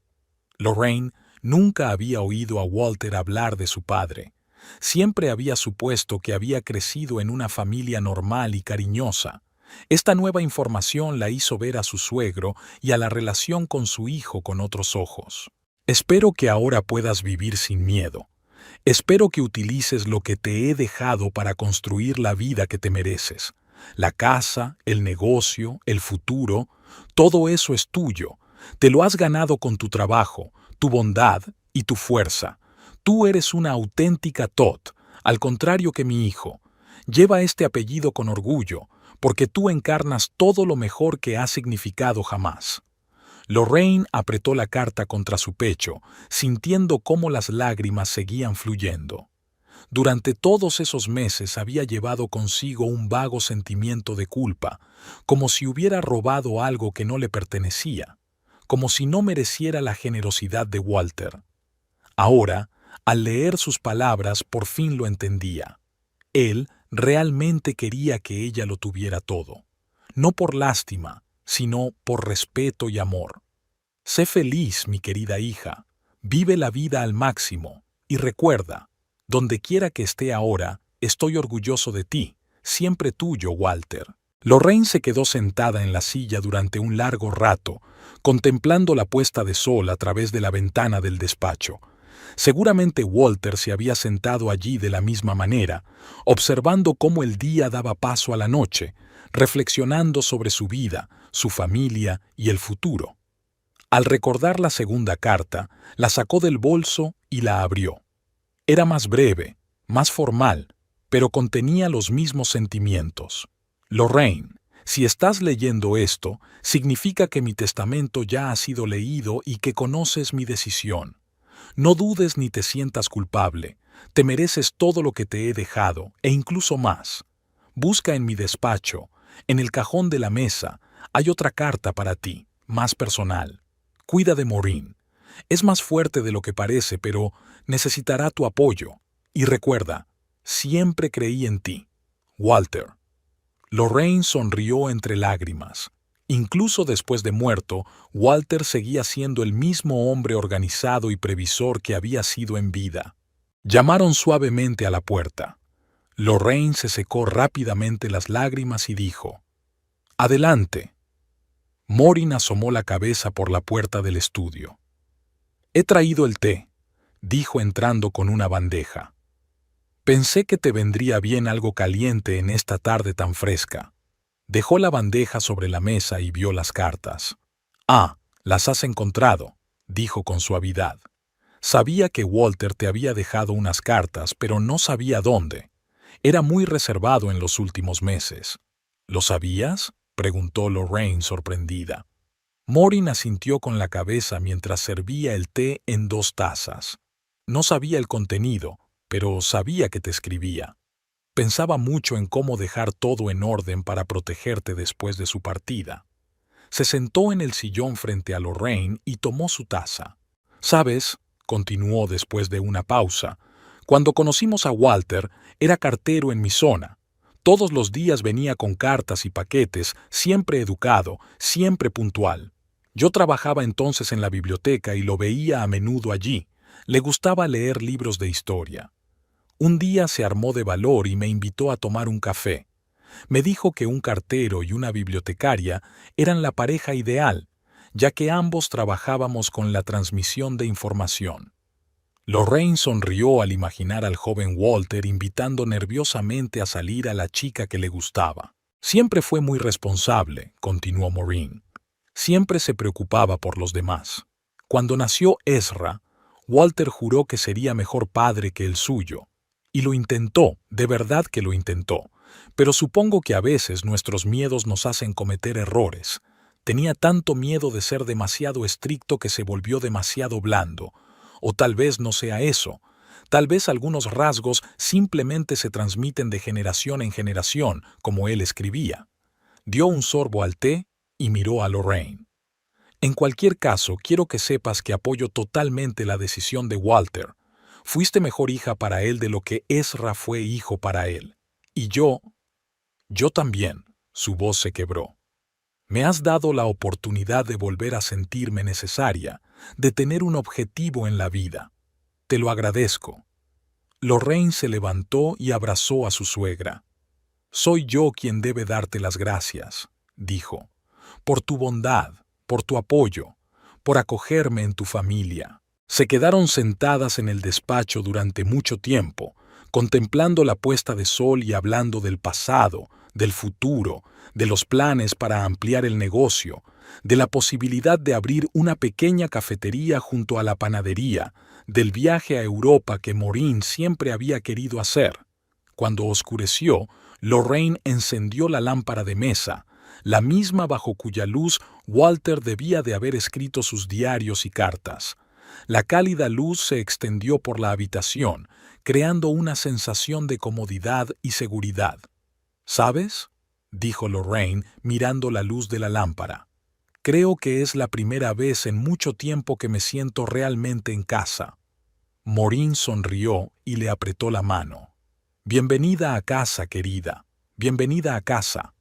Lorraine nunca había oído a Walter hablar de su padre. Siempre había supuesto que había crecido en una familia normal y cariñosa. Esta nueva información la hizo ver a su suegro y a la relación con su hijo con otros ojos. «Espero que ahora puedas vivir sin miedo. Espero que utilices lo que te he dejado para construir la vida que te mereces. La casa, el negocio, el futuro, todo eso es tuyo. Te lo has ganado con tu trabajo, tu bondad y tu fuerza. Tú eres una auténtica Todd, al contrario que mi hijo. Lleva este apellido con orgullo, porque tú encarnas todo lo mejor que ha significado jamás». Lorraine apretó la carta contra su pecho, sintiendo cómo las lágrimas seguían fluyendo. Durante todos esos meses había llevado consigo un vago sentimiento de culpa, como si hubiera robado algo que no le pertenecía, como si no mereciera la generosidad de Walter. Ahora, al leer sus palabras, por fin lo entendía. Él realmente quería que ella lo tuviera todo. No por lástima, sino por respeto y amor. Sé feliz, mi querida hija. Vive la vida al máximo. Y recuerda, donde quiera que esté ahora, estoy orgulloso de ti. Siempre tuyo, Walter. Lorraine se quedó sentada en la silla durante un largo rato, contemplando la puesta de sol a través de la ventana del despacho. Seguramente Walter se había sentado allí de la misma manera, observando cómo el día daba paso a la noche, reflexionando sobre su vida, su familia y el futuro. Al recordar la segunda carta, la sacó del bolso y la abrió. Era más breve, más formal, pero contenía los mismos sentimientos. Lorraine, si estás leyendo esto, significa que mi testamento ya ha sido leído y que conoces mi decisión. No dudes ni te sientas culpable. Te mereces todo lo que te he dejado, e incluso más. Busca en mi despacho, en el cajón de la mesa, hay otra carta para ti, más personal. Cuida de Maureen. Es más fuerte de lo que parece, pero necesitará tu apoyo. Y recuerda, siempre creí en ti. Walter. Lorraine sonrió entre lágrimas. Incluso después de muerto, Walter seguía siendo el mismo hombre organizado y previsor que había sido en vida. Llamaron suavemente a la puerta. Lorraine se secó rápidamente las lágrimas y dijo: «Adelante». Maureen asomó la cabeza por la puerta del estudio. «He traído el té», dijo entrando con una bandeja. «Pensé que te vendría bien algo caliente en esta tarde tan fresca». Dejó la bandeja sobre la mesa y vio las cartas. «Ah, las has encontrado», dijo con suavidad. Sabía que Walter te había dejado unas cartas, pero no sabía dónde. Era muy reservado en los últimos meses. ¿Lo sabías?, preguntó Lorraine sorprendida. Maureen asintió con la cabeza mientras servía el té en 2 tazas. No sabía el contenido, pero sabía que te escribía. Pensaba mucho en cómo dejar todo en orden para protegerte después de su partida. Se sentó en el sillón frente a Lorraine y tomó su taza. «¿Sabes?», continuó después de una pausa, «cuando conocimos a Walter, era cartero en mi zona. Todos los días venía con cartas y paquetes, siempre educado, siempre puntual. Yo trabajaba entonces en la biblioteca y lo veía a menudo allí. Le gustaba leer libros de historia. Un día se armó de valor y me invitó a tomar un café. Me dijo que un cartero y una bibliotecaria eran la pareja ideal, ya que ambos trabajábamos con la transmisión de información». Lorraine sonrió al imaginar al joven Walter invitando nerviosamente a salir a la chica que le gustaba. «Siempre fue muy responsable», continuó Maureen. «Siempre se preocupaba por los demás. Cuando nació Ezra, Walter juró que sería mejor padre que el suyo. Y lo intentó, de verdad que lo intentó. Pero supongo que a veces nuestros miedos nos hacen cometer errores. Tenía tanto miedo de ser demasiado estricto que se volvió demasiado blando. O tal vez no sea eso. Tal vez algunos rasgos simplemente se transmiten de generación en generación, como él escribía». Dio un sorbo al té y miró a Lorraine. «En cualquier caso, quiero que sepas que apoyo totalmente la decisión de Walter. Fuiste mejor hija para él de lo que Ezra fue hijo para él. Y yo también», su voz se quebró. «Me has dado la oportunidad de volver a sentirme necesaria, de tener un objetivo en la vida. Te lo agradezco». Lorraine se levantó y abrazó a su suegra. «Soy yo quien debe darte las gracias», dijo, «por tu bondad, por tu apoyo, por acogerme en tu familia». Se quedaron sentadas en el despacho durante mucho tiempo, contemplando la puesta de sol y hablando del pasado, del futuro, de los planes para ampliar el negocio, de la posibilidad de abrir una pequeña cafetería junto a la panadería, del viaje a Europa que Maureen siempre había querido hacer. Cuando oscureció, Lorraine encendió la lámpara de mesa, la misma bajo cuya luz Walter debía de haber escrito sus diarios y cartas. La cálida luz se extendió por la habitación, creando una sensación de comodidad y seguridad. «¿Sabes?», dijo Lorraine mirando la luz de la lámpara. «Creo que es la primera vez en mucho tiempo que me siento realmente en casa». Maureen sonrió y le apretó la mano. Bienvenida a casa, querida. Bienvenida a casa.